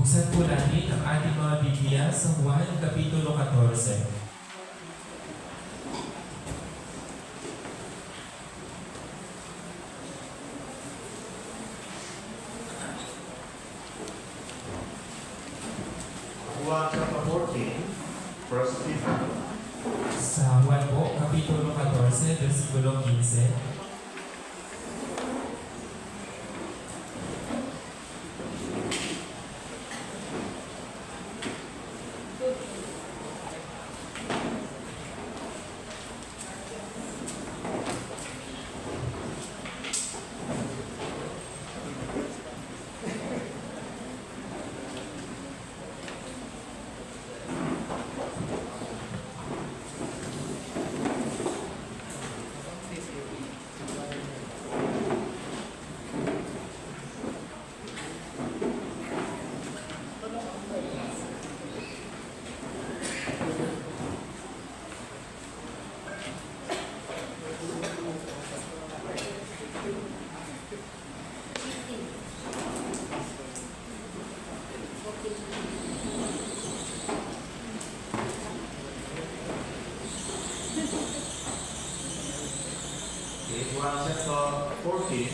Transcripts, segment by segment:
Buksan po natin ang ating mga Biblia sa Juan Kapitulo 14. Juan chapter 14, verse 15. Sa Juan po, Kapitulo 14, versikulo 15. Juan chapter 14,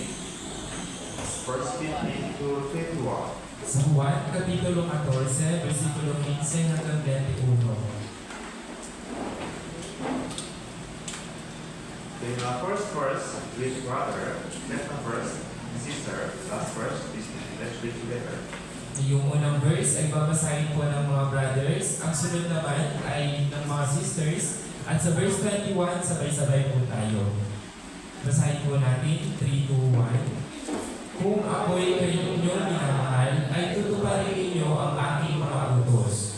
verse 15 to 21. Sa Juan Kapitulo 14, versikulo 15 hanggang 21. In the first verse, with brother, second verse, sister, last verse, let's read together. Yung unang verse ay babasahin po ng mga brothers. Ang sunod naman ay ng mga sisters. At sa verse 21, sabay-sabay po tayo. Basahin po natin, 3, 2, 1. Kung ako'y inyong minamahal, ay tutuparin ninyo ang aking mga utos.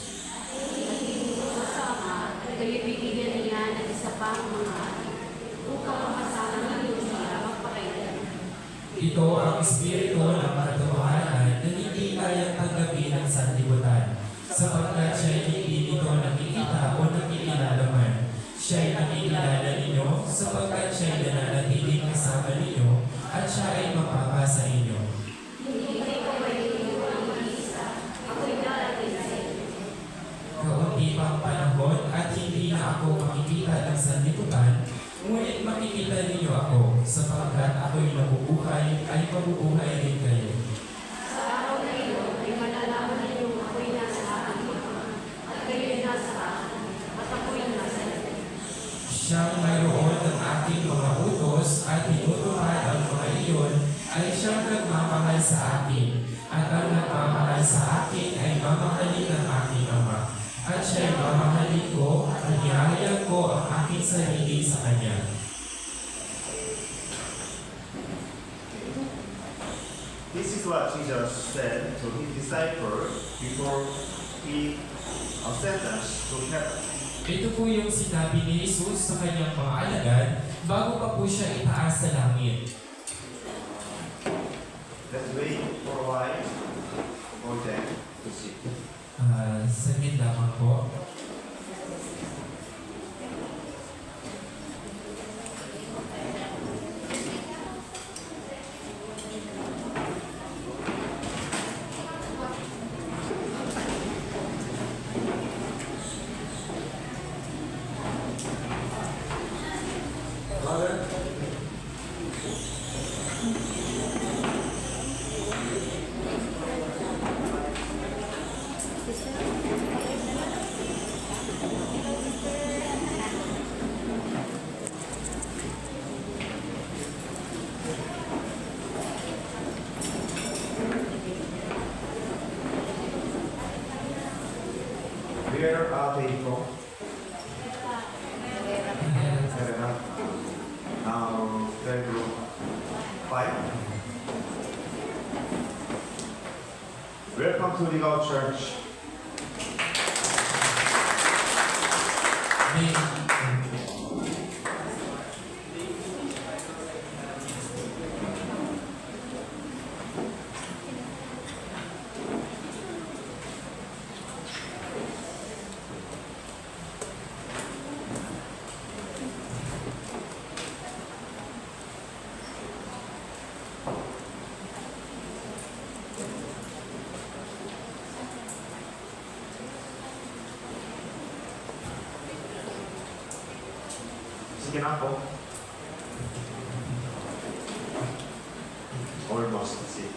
Kayo bibigyan niya ng isa pang mga upang makasalang ninyo siya magpakailan. Ito ang espiritu ng katotohanan na hindi kayang tanggapin ng sanlibutan, sapagkat siya'y hindi nito nakikita o nakikilala man. Siya'y nakikilala ninyo, sapagkat siya'y nananatiling kasama ninyo, at siya ay mapapasa inyo. Hindi ko kayo ang mag-isa, ako'y darating sa inyo. Kaunti pang panahon at hindi na ako makikita ng sanlibutan, ngunit makikita ninyo ako, sapagkat ako'y nabubuhay ay mabubuhay rin kayo. Sa araw na iyon, ay malalaman ninyo ako'y nasa akin, at kayo'y nasa akin, at ako'y nasa inyo. Siyang mayroon ng aking mga utos at tinutupad ang mga iyon ay siyang nagmamahal sa akin, at ang nagmamahal sa akin ay mamahalin ng aking Ama. At siya'y mamahalin ko at ihahayag ko ang aking sarili sa Kanya. This is what Jesus said to his disciples before he sent us to heaven. Ito po yung sinabi ni Jesus sa kanyang mga alagad bago pa po siya itaas sa langit. Let's wait for a while for them to see. Saglit lamang po. Brother, where are they from? Canada. Now, third group 5. Welcome to Legal Church. May Sige na po. Almost. See.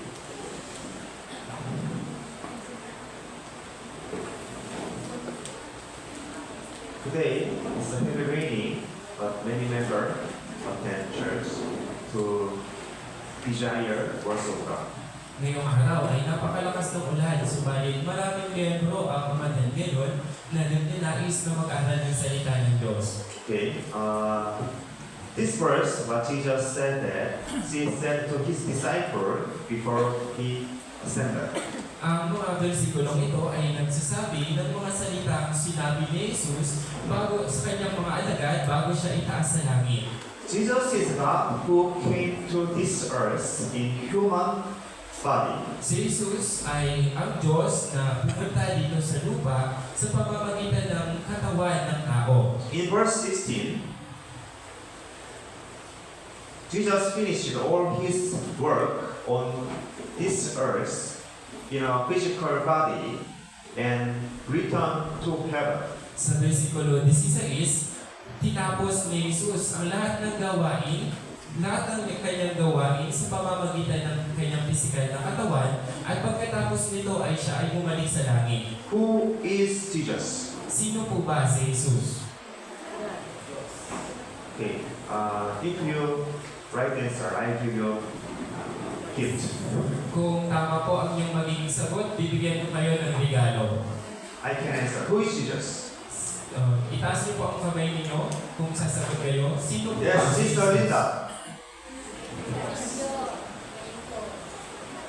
Today is a heavy raining, but many members attend church to desire worship God. Ngayong araw ay napakalakas ng ulan, subalit maraming miyembro ang umattend ngayon na nagninais na mag-aral ng salita ng Diyos. Okay. This verse, what Jesus said that he said to his disciple before he ascended. Ang mga versikulong ito ay nagsasabi ng mga salitang sinabi ni Jesus bago sa kanyang mga alagad bago siya itaas sa langit. Jesus is God who came to this earth in human body. Si Jesus ay ang Diyos na pumunta dito sa lupa sa pamamagitan ng katawan ng tao. In verse 16, Jesus finished all his work on this earth in a physical body and returned to heaven. Sa versikulo 16, tinapos ni Jesus ang lahat ng gawain, lahat ng kanyang gawain sa pamamagitan ng kanyang pisikal na katawan at pagkatapos nito ay siya ay bumalik sa langit. Who is Jesus? Sino po ba si Jesus? Okay. If you right answer, I give you gift. Kung tama po ang inyong magiging sagot, bibigyan ko kayo ng regalo. I can answer. Who is Jesus? Itaas niyo po ang kamay ninyo kung sasagot kayo. Sino po ba Yes, si Sister Jesus? Linda.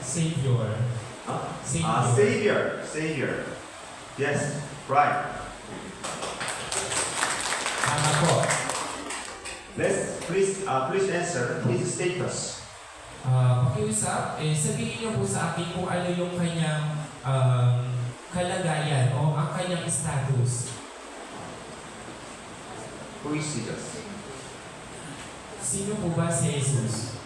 Savior. Huh? Savior. Savior. Savior. Yes, right. Tama po. Let's please answer his status. Pakiusap, sabihin niyo po sa akin kung ano yung kanyang kalagayan o ang kanyang status. Who is Jesus? Sino po ba si Jesus?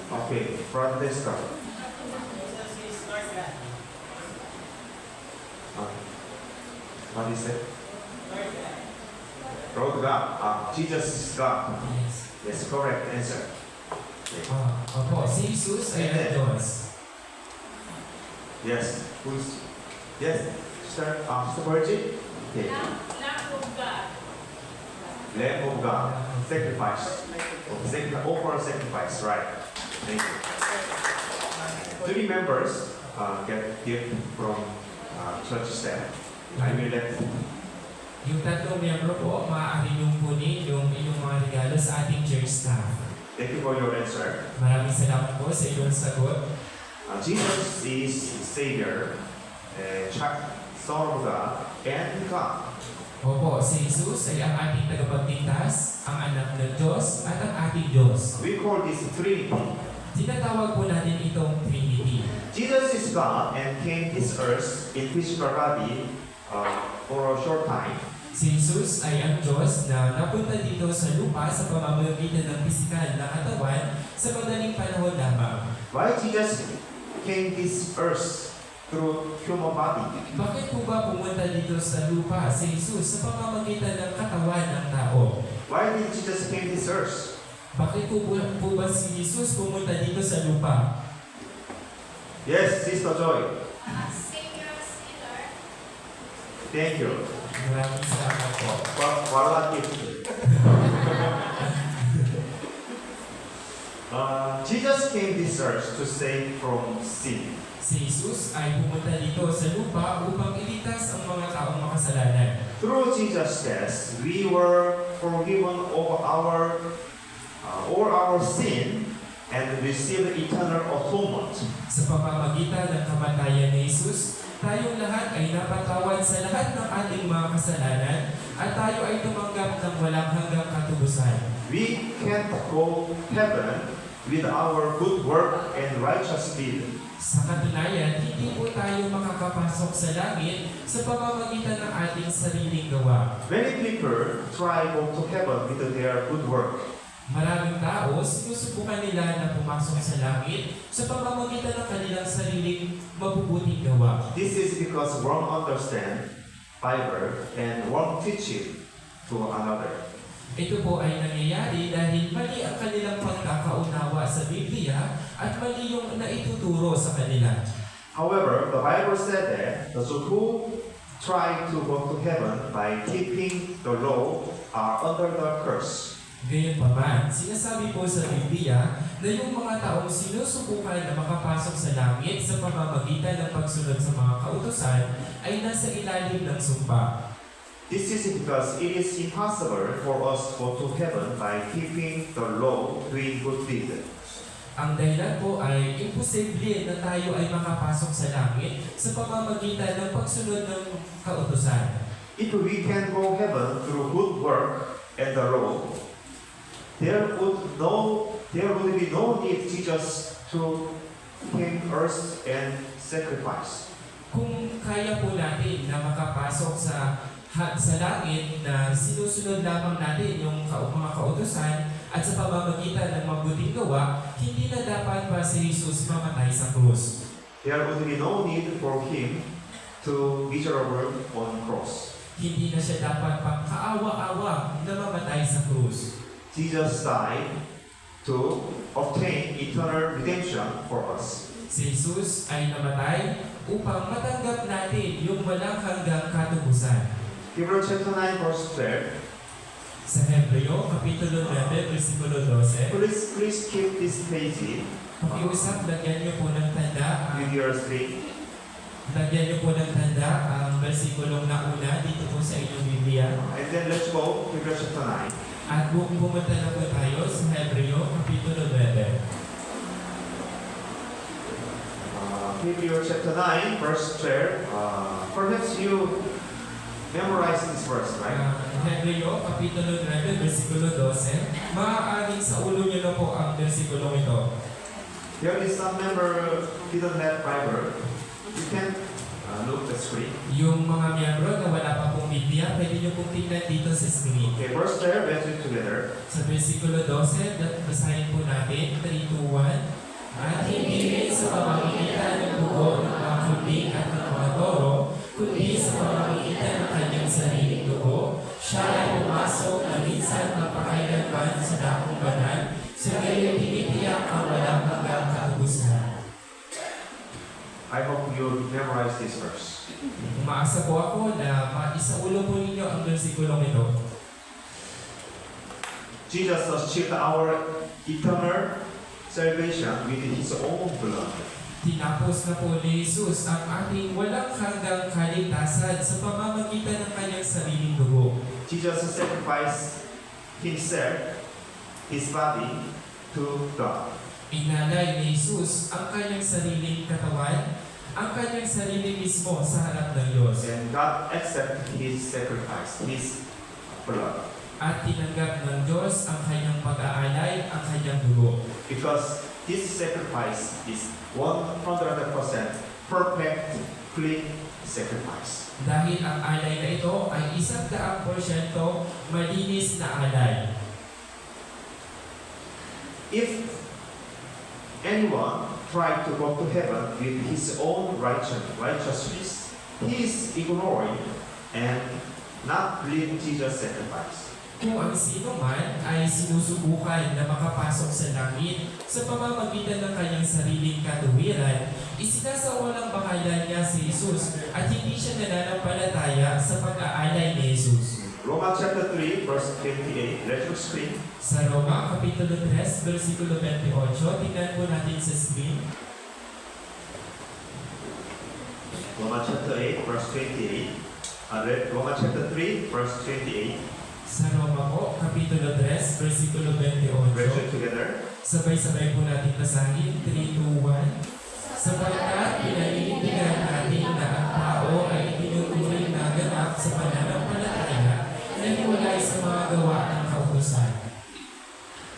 Okay, from this start. What is it? Lord God. Jesus is God. Yes. Yes, correct answer. Opo, si Jesus ay ang Diyos. Yes. Who is? Yes. Sister Virgin. Okay. Lamb of God. Lamb of God. Sacrifice. Offer sacrifice. Right. Thank you. 3 members get gift from church staff. I will let. Yung tatlong miyembro po, maaari niyong kunin yung inyong mga regalo sa ating church staff. Thank you for your answer. Maraming salamat po sa inyong sagot. Jesus is Savior, Son of God, and God. Opo, si Jesus ay ang ating tagapagligtas, ang anak ng Diyos, at ang ating Diyos. We call this Trinity. Tinatawag po natin itong Trinity. Jesus is God and came this earth in physical body for a short time. Si Jesus ay ang Diyos na napunta dito sa lupa sa pamamagitan ng pisikal na katawan sa madaling panahon lamang. Why Jesus came this earth through human body? Bakit po ba pumunta dito sa lupa si Jesus sa pamamagitan ng katawan ng tao? Why did Jesus came this earth? Bakit po ba si Jesus pumunta dito sa lupa? Yes, Sister Joy. Savior, sinner. Thank you. Maraming salamat po. Wala gift. Jesus came this earth to save from sin. Si Jesus ay pumunta dito sa lupa upang iligtas ang mga taong makasalanan. Through Jesus' death, we were forgiven of all our sin and received eternal atonement. Sa pamamagitan ng kamatayan ni Jesus, tayong lahat ay napatawad sa lahat ng ating mga kasalanan at tayo ay tumanggap ng walang hanggang katubusan. We can't go heaven with our good work and righteous deed. Sa katunayan, hindi po tayo makakapasok sa langit sa pamamagitan ng ating sariling gawa. Many people try go to heaven with their good work. Maraming tao, sinusubukan nila na pumasok sa langit sa pamamagitan ng kanilang sariling mabubuting gawa. This is because wrong understand Bible and won't teach it to another. Ito po ay nangyayari dahil mali ang kanilang pagkakaunawa sa Biblia at mali yung naituturo sa kanila. However, the Bible said that those who try to go to heaven by keeping the law are under the curse. Gayunpaman, sinasabi po sa Biblia na yung mga taong sinusubukan na makapasok sa langit sa pamamagitan ng pagsunod sa mga kautusan ay nasa ilalim ng sumpa. This is because it is impossible for us to go to heaven by keeping the law, doing good deeds. Ang dahilan po ay imposible na tayo ay makapasok sa langit sa pamamagitan ng pagsunod ng kautusan. If we can go heaven through good work and the law, there would be no need Jesus to came earth and sacrifice. Kung kaya po natin na makapasok sa langit na sinusunod lamang natin yung mga kautusan at sa pamamagitan ng mabuting gawa, hindi na dapat pa si Jesus mamatay sa krus. There would be no need for him to miserable on cross. Hindi na siya dapat pang kaawa-awa na mamatay sa krus. Jesus died to obtain eternal redemption for us. Si Jesus ay namatay upang matanggap natin yung walang hanggang katubusan. Hebrews chapter 9 verse 12. Sa Hebreo, Kapitulo 9, versikulo 12, Please keep this page pakiusap, lagyan niyo po ng tanda with your screen. Lagyan niyo po ng tanda ang versikulong nauna dito po sa inyong Biblia. And then let's go to Hebrews chapter 9. At pumunta na po tayo sa Hebreo, Kapitulo 9. Hebrews chapter 9 verse 12. Perhaps you memorize this verse, right? Hebreo, Kapitulo 9, versikulo 12. Maaaring sa ulo niyo na po ang versikulong ito. There is some member didn't have Bible. You can look the screen. Yung mga miyembro na wala pa pong Biblia, pwede niyo pong tingnan dito sa screen. Okay, verse 12, let's read together. Sa versikulo 12, basahin po natin, 3, 2, 1. At hindi rin sa pamamagitan ng dugo ng mga kambing at ng mga toro, kundi sa pamamagitan ng kanyang sariling dugo, siya ay pumasok na minsan mapakailanman sa dakong banal, sa gayon tinitiyak ang walang hanggang katubusan. I hope you memorize this verse. Umaasa po ako na maisaulo po ninyo ang versikulong ito. Jesus achieved our eternal salvation with his own blood. Tinapos na po ni Jesus ang ating walang hanggang kaligtasan sa pamamagitan ng kanyang sariling dugo. Jesus sacrificed himself, his body, to God. Inalay ni Jesus ang kanyang sariling katawan, ang kanyang sarili mismo sa harap ng Diyos. And God accepted his sacrifice, his blood. At tinanggap ng Diyos ang kanyang pag-aalay, ang kanyang dugo. Because this sacrifice is 100% perfect, clean sacrifice. Dahil ang alay na ito ay 100% malinis na alay. If anyone tried to go to heaven with his own righteousness, he is ignoring and not believing Jesus' sacrifice. Kung ang sino man ay sinusubukan na makapasok sa langit sa pamamagitan ng kanyang sariling katuwiran, isinasawalang bakalan niya si Jesus at hindi siya nananampalataya sa pag-aalay ni Jesus. Romans chapter 3, verse 28. Let's look screen. Sa Roma, Kapitulo 3, versikulo 28, tingnan po natin sa screen. Romans chapter 8, verse 28. Romans chapter 3, verse 28. Sa Roma po, Kapitulo 3, versikulo Let's 28. read together. Sabay-sabay po natin basahin, 3, 2, 1. Sapagkat pinaninindigan natin na ang tao ay itinuturing na ganap sa pananampalataya na hiwalay sa mga gawa ng kautusan.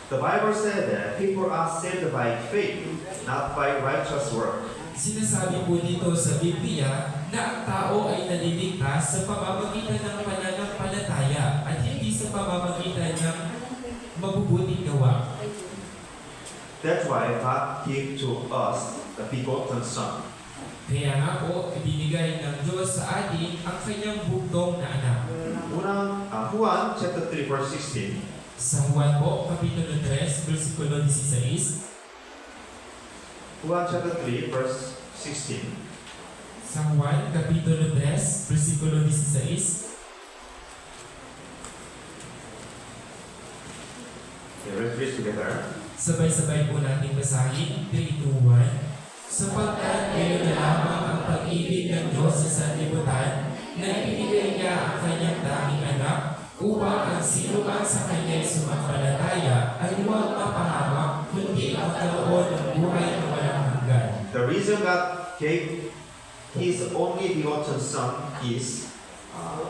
The Bible said that people are saved by faith, not by righteous work. Sinasabi po dito sa Biblia na ang tao ay naliligtas sa pamamagitan ng pananampalataya at hindi sa pamamagitan ng mabubuting gawa. That's why God gave to us the begotten Son. Kaya nga po, ibinigay ng Diyos sa atin ang kanyang bugtong na anak. Juan chapter 3 verse 16. Sa Juan po, Kapitulo 3, versikulo 16. Juan chapter 3 verse 16. Sa Juan, Kapitulo 3, versikulo 16. Okay, let's read together. Sabay-sabay po nating basahin, 3, 2, 1. Sapagkat ngayon na lamang ang pag-ibig ng Diyos sa sanlibutan na ibinigay niya ang kanyang daming anak upang ang sino man sa kanya'y sumampalataya ay huwag mapahamak kundi magkaroon ng buhay na walang hanggan. The reason God gave His only begotten Son is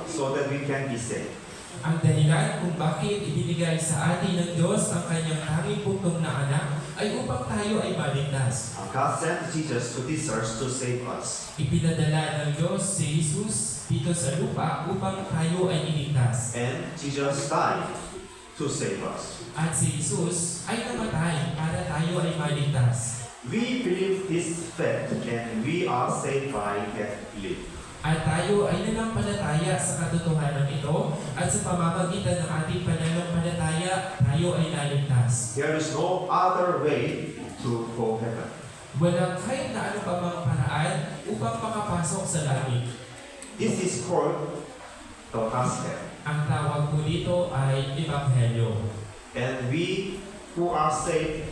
so that we can be saved. Ang dahilan kung bakit ibinigay sa atin ng Diyos ang kanyang tanging bugtong na anak ay upang tayo ay maligtas. God sent Jesus to this earth to save us. Ipinadala ng Diyos si Jesus dito sa lupa upang tayo ay iligtas. And Jesus died to save us. At si Jesus ay namatay para tayo ay maligtas. We believe this fact and we are saved by that belief. At tayo ay nanampalataya sa katotohanan ito at sa pamamagitan ng ating pananampalataya, tayo ay naligtas. There is no other way to go heaven. Walang kahit na ano pa mang paraan upang makapasok sa langit. This is called the gospel. Ang tawag po dito ay Ebanghelyo. And we who are saved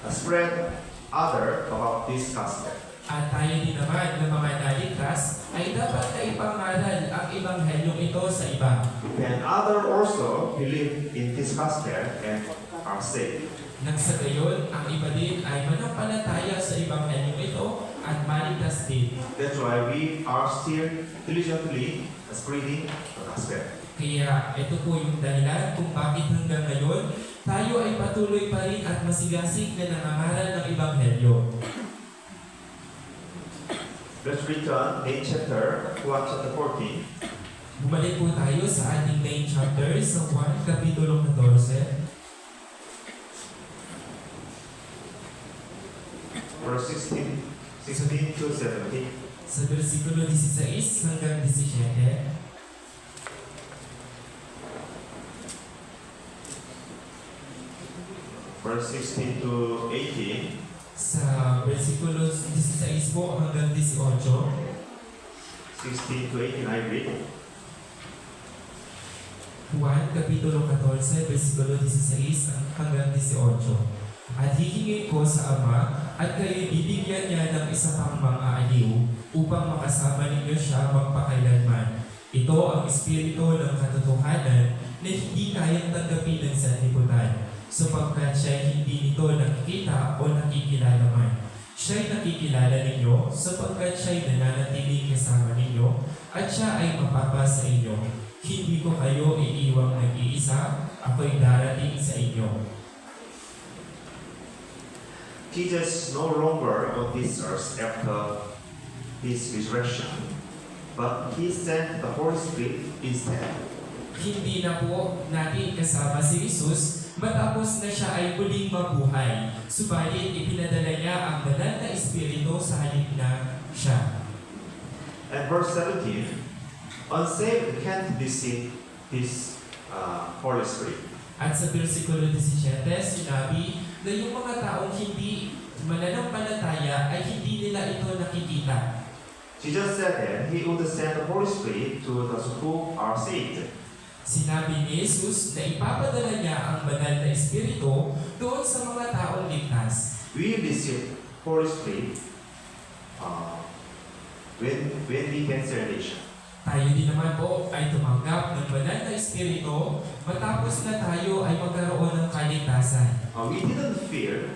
spread other about this gospel. At tayo din naman na mga naligtas ay dapat na ipangaral ang Ebanghelyong ito sa iba. And other also believe in this gospel and are saved. Nang sa gayon, ang iba din ay manampalataya sa Ebanghelyong ito at maligtas din. That's why we are still diligently spreading the gospel. Kaya ito po yung dahilan kung bakit hanggang ngayon tayo ay patuloy pa rin at masigasig na nangangaral ng Ebanghelyo. Let's return main chapter, 1 chapter 14. Bumalik po tayo sa ating main chapter sa 1 Kapitulo 14. Verse 16 to 17. Sa versikulo 16 hanggang 17. Verse 16 to 18. Sa versikulo 16 po hanggang 18. 16 to 18, I read. 1 Kapitulo 14, versikulo 16 hanggang 18. At hihingin ko sa Ama at kayo bibigyan niya ng isa pang mga aliw upang makasama ninyo siya magpakailanman. Ito ang espiritu ng katotohanan na hindi kayang tanggapin ng sanlibutan, sapagkat siya hindi nito nakikita o nakikilala man. Siya'y nakikilala ninyo sapagkat siya'y nananatiling kasama ninyo at siya ay mapapa sa inyo. Hindi ko kayo iiwang nag-iisa, ako'y darating sa inyo. Jesus is no longer on this earth after his resurrection, but he sent the Holy Spirit instead. Hindi na po natin kasama si Jesus matapos na siya ay muling mabuhay. Subalit ipinadala niya ang banal na Espiritu sa halip na siya. And verse 17, unsaved can't receive this Holy Spirit. At sa versikulo 17, sinabi na yung mga taong hindi mananampalataya ay hindi nila ito nakikita. Jesus said that he would send the Holy Spirit to those who are saved. Sinabi ni Jesus na ipapadala niya ang banal na Espiritu doon sa mga taong ligtas. We receive Holy Spirit when we get salvation. Tayo din naman po ay tumanggap ng banal na Espiritu matapos na tayo ay magkaroon ng kaligtasan. We didn't feel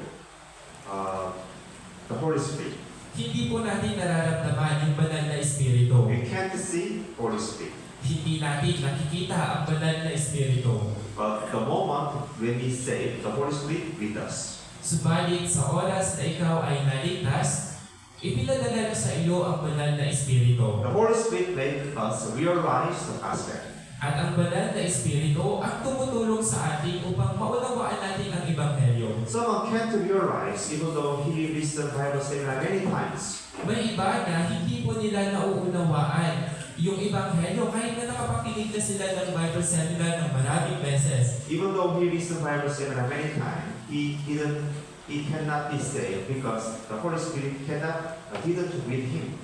the Holy Spirit. Hindi po natin nararamdaman yung banal na Espiritu. We can't see Holy Spirit. Hindi natin nakikita ang banal na Espiritu. But the moment when we save, the Holy Spirit with us. Subalit sa oras na ikaw ay naligtas, ipinadala sa iyo ang banal na Espiritu. The Holy Spirit makes us realize the gospel. At ang banal na Espiritu ang tumutulong sa atin upang maunawaan natin ang Ebanghelyo. Someone can't realize, even though he listened Bible seminar many times. May iba na hindi po nila nauunawaan yung Ebanghelyo kahit na nakapakinig na sila ng Bible seminar ng maraming beses. Even though he listened Bible seminar many times, he cannot be saved because the Holy Spirit didn't with him.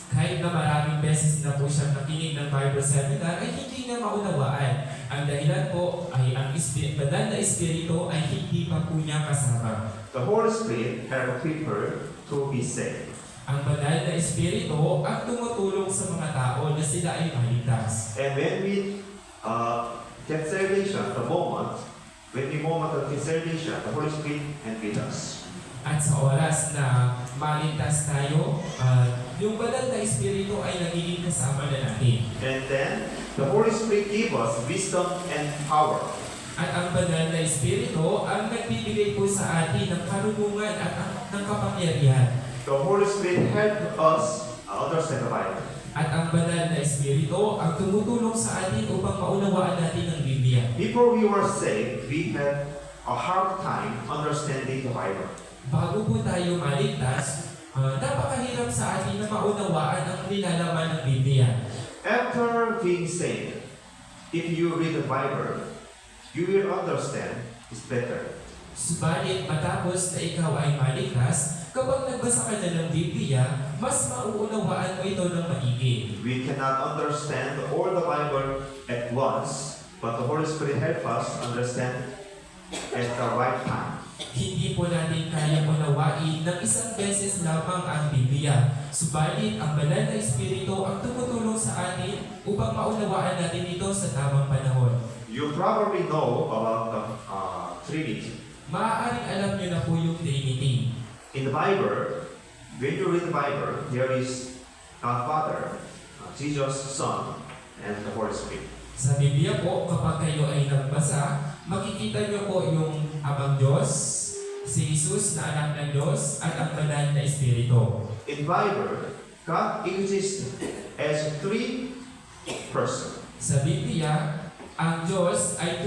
Kahit na maraming beses na po siyang nakinig ng Bible seminar ay hindi na maunawaan. Ang dahilan po ay ang banal na espiritu ay hindi pa po niya kasama. The Holy Spirit helps people to be saved. Ang banal na espiritu ang tumutulong sa mga tao na sila ay maligtas. And when we get salvation, when we moment of get salvation, the Holy Spirit and with us. At sa oras na maligtas tayo, yung banal na espiritu ay nagiging kasama na natin. And then the Holy Spirit gives us wisdom and power. At ang banal na espiritu ang nagbibigay po sa atin ng karunungan at ng kapangyarihan. The Holy Spirit helps us understand the Bible. At ang banal na espiritu ang tumutulong sa atin upang maunawaan natin ang Biblia. Before we were saved, we had a hard time understanding the Bible. Bago po tayo maligtas, napakahirap sa atin na maunawaan ang nilalaman ng Biblia. After being saved, if you read the Bible, you will understand it better. Subalit matapos na ikaw ay maligtas, kapag nagbasa ka na ng Biblia, mas mauunawaan mo ito ng maigi. We cannot understand all the Bible at once, but the Holy Spirit helps us understand at the right time. Hindi po natin kaya unawain ng isang beses lamang ang Biblia. Subalit ang banal na espiritu ang tumutulong sa atin upang maunawaan natin ito sa tamang panahon. You probably know about the Trinity. Maaaring alam niyo na po yung Trinity. In the Bible, when you read the Bible, there is God Father, Jesus Son, and the Holy Spirit. Sa Biblia po, kapag kayo ay nagbasa, makikita niyo po yung Amang Diyos, si Jesus na anak ng Diyos, at ang banal na espiritu. In Bible, God exists as three persons. Sa Biblia, ang Diyos ay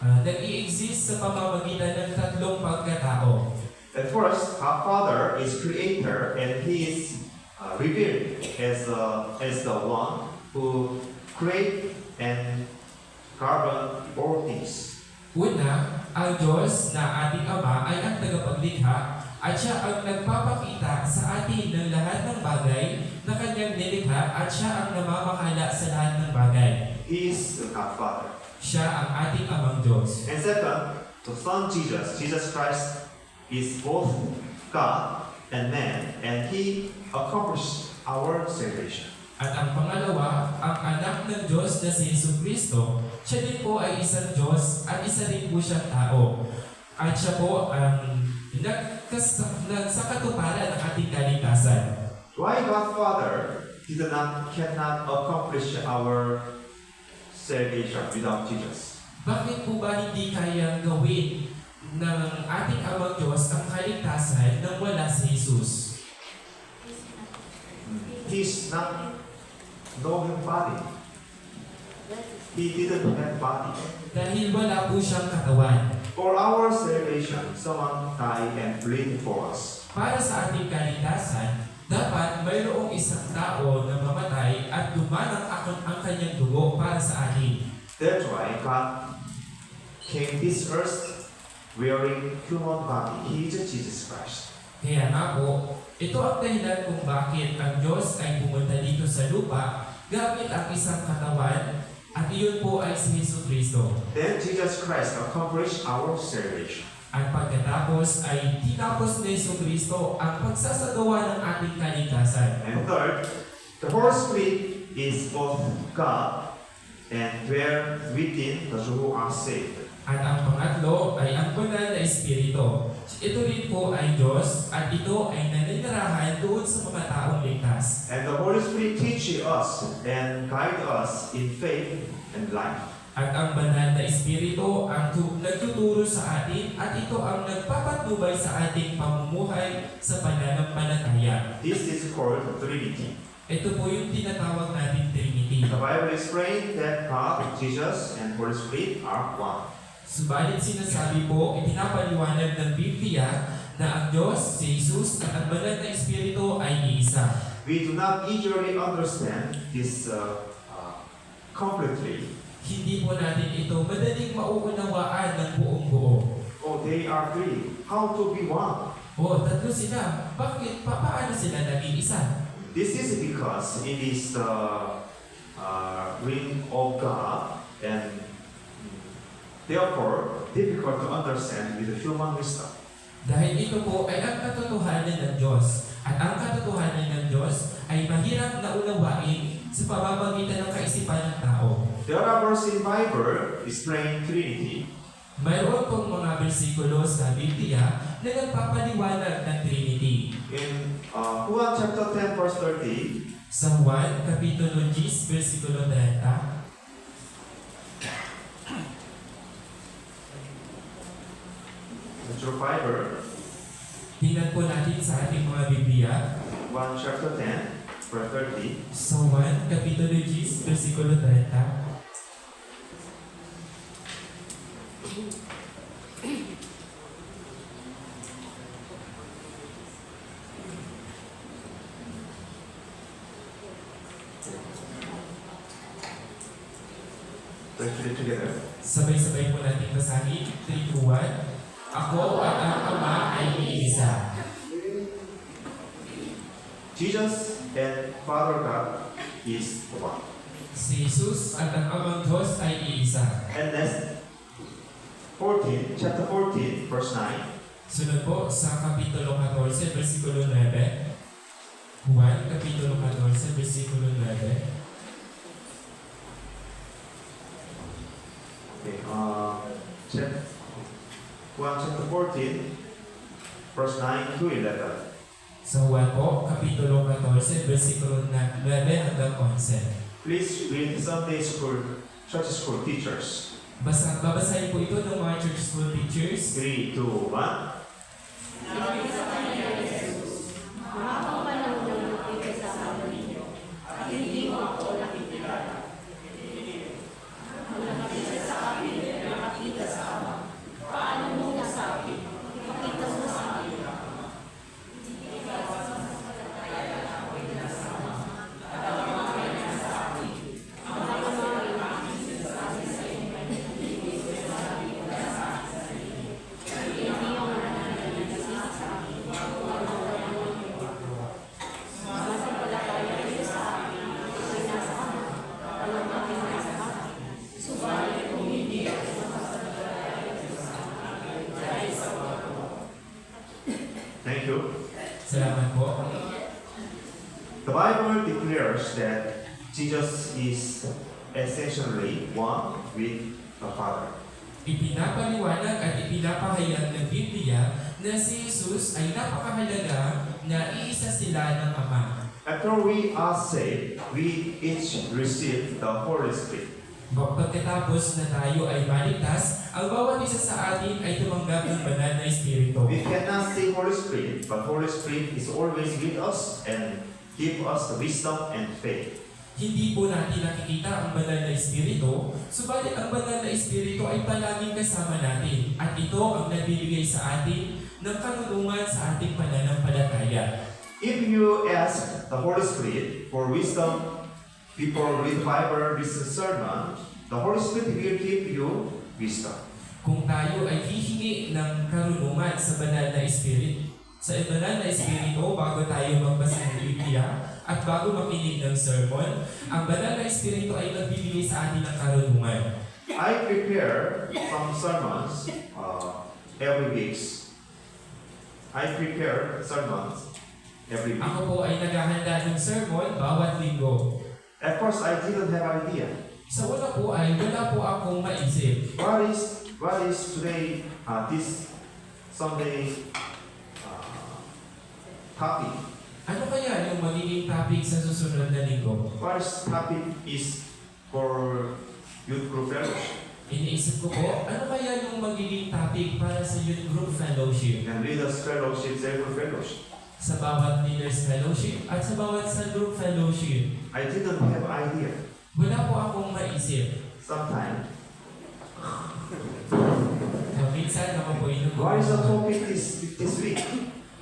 nag-i-exist sa pamamagitan ng tatlong pagkatao. At first, our Father is Creator, and He is revealed as the one who create and govern all things. Una, ang Diyos na ating Ama ay ang tagapaglikha at siya ang nagpapakita sa atin ng lahat ng bagay na kanyang nilikha at siya ang namamahala sa lahat ng bagay. He is the God Father. Siya ang ating Amang Diyos. And second, the Son Jesus Christ is both God and man, and He accomplished our salvation. At ang pangalawa, ang anak ng Diyos na si Jesucristo, siya din po ay isang Diyos at isa rin po siyang tao. At siya po ang sa katuparan ng ating kaligtasan. Why God Father cannot accomplish our salvation without Jesus? Bakit po ba hindi kayang gawin ng ating Amang Diyos ang kaligtasan nang wala si Jesus? He's not knowing body. He didn't have body. Dahil wala po siyang katawan. For our salvation, someone died and bled for us. Para sa ating kaligtasan, dapat mayroong isang tao na mamatay at dumanang ang kanyang dugo para sa atin. That's why God came this earth wearing human body. He is Jesus Christ. Kaya nga po, ito ang dahilan kung bakit ang Diyos ay pumunta dito sa lupa gamit ang isang katawan at iyon po ay si Jesucristo. Then Jesus Christ accomplished our salvation. At pagkatapos ay tinapos ni Jesucristo ang pagsasagawa ng ating kaligtasan. And third, the Holy Spirit is both God and dwell within those who are saved. At ang pangatlo ay ang banal na espiritu. Ito rin po ay Diyos at ito ay naninirahan doon sa mga taong ligtas. And the Holy Spirit teaches us and guides us in faith and life. At ang banal na espiritu ang nagtuturo sa atin at ito ang nagpapatnubay sa ating pamumuhay sa pananampalataya. This is called Trinity. Ito po yung tinatawag nating Trinity. The Bible explains that God, Jesus, and Holy Spirit are one. Subalit sinasabi po, ipinapaliwanag ng Biblia na ang Diyos, si Jesus at ang banal na Espiritu ay iisa. We do not easily understand this completely. Hindi po natin ito madaling mauunawaan ng buong buo. Oh, they are three. How to be one? Tatlo sila. Bakit? Paano sila naging isa? This is because it is the ring of God, and therefore difficult to understand with the human wisdom. Dahil ito po ay ang katotohanan ng Diyos. At ang katotohanan ng Diyos ay mahirap na unawain sa pamamagitan ng kaisipan ng tao. There are verses in Bible explain Trinity. Mayroon pong mga bersikulo sa Biblia na nagpapaliwanag ng Trinity. In Juan chapter 10 verse 30, Sa Juan, Kapitulo 10, versikulo 30, your Bible, tingnan po natin sa ating mga Biblia. Juan chapter 10 verse 30. Sa Juan, Kapitulo 10, versikulo 30, Let's read it together. sabay-sabay po natin basahin. 3, 2, 1. Ako at ang Ama ay iisa. Jesus and Father God is one. Si Jesus at ang Amang Diyos ay iisa. And next, chapter 14, verse 9. Sunod po sa Kapitulo 14, versikulo 9. Juan, Kapitulo 14, versikulo 9. Okay, Juan chapter 14, verse 9 to 11. Sa Juan po, Kapitulo 14, versikulo 9 hanggang 11. Please read Sunday school, church school teachers. Babasahin po ito ng mga church school teachers. 3, 2, 1. Sinabi sa kanya ni Jesus, mahabang panahon nang nakikisama ninyo, at hindi mo ako nakikilala. Ang nakikita sa akin, nakakita sa Ama. Paano mo nasabi? Ipakita mo sa akin. Thank you. Salamat po. The Bible declares that Jesus is essentially one with the Father. Ipinapaliwanag at ipinapahayag ng Biblia na si Jesus ay napakahalaga na iisa sila ng Ama. After we are saved, we each receive the Holy Spirit. Pagkatapos na tayo ay maligtas, ang bawat isa sa atin ay tumanggap ng banal na Espiritu. We cannot see Holy Spirit, but Holy Spirit is always with us and give us the wisdom and faith. Hindi po natin nakikita ang banal na Espiritu, subalit ang banal na Espiritu ay palaging kasama natin at ito ang nabibigay sa atin ng karunungan sa ating pananampalataya. If you ask the Holy Spirit for wisdom before read Bible, listen sermon, the Holy Spirit will give you wisdom. Kung tayo ay hihingi ng karunungan sa banal na Espiritu, bago tayo magbasa ng Biblia at bago makinig ng sermon, ang banal na Espiritu ay magbibigay sa atin ng karunungan. I prepare some sermons every week. I prepare sermons every week. Ako po ay naghahanda ng sermon bawat linggo. At first, I didn't have idea. Sa una po ay wala po akong maisip. What is today this Sunday topic? Ano kaya yung magiging topic sa susunod na linggo? First topic is for youth group fellowship Iniisip ko po, ano kaya yung magiging topic para sa youth group fellowship? and leaders fellowship, cell group fellowship. Sa bawat leaders fellowship at sa bawat sa group fellowship. I didn't have idea. Wala po akong maisip. Sometimes Minsan ako po What is the inuulit. topic this week?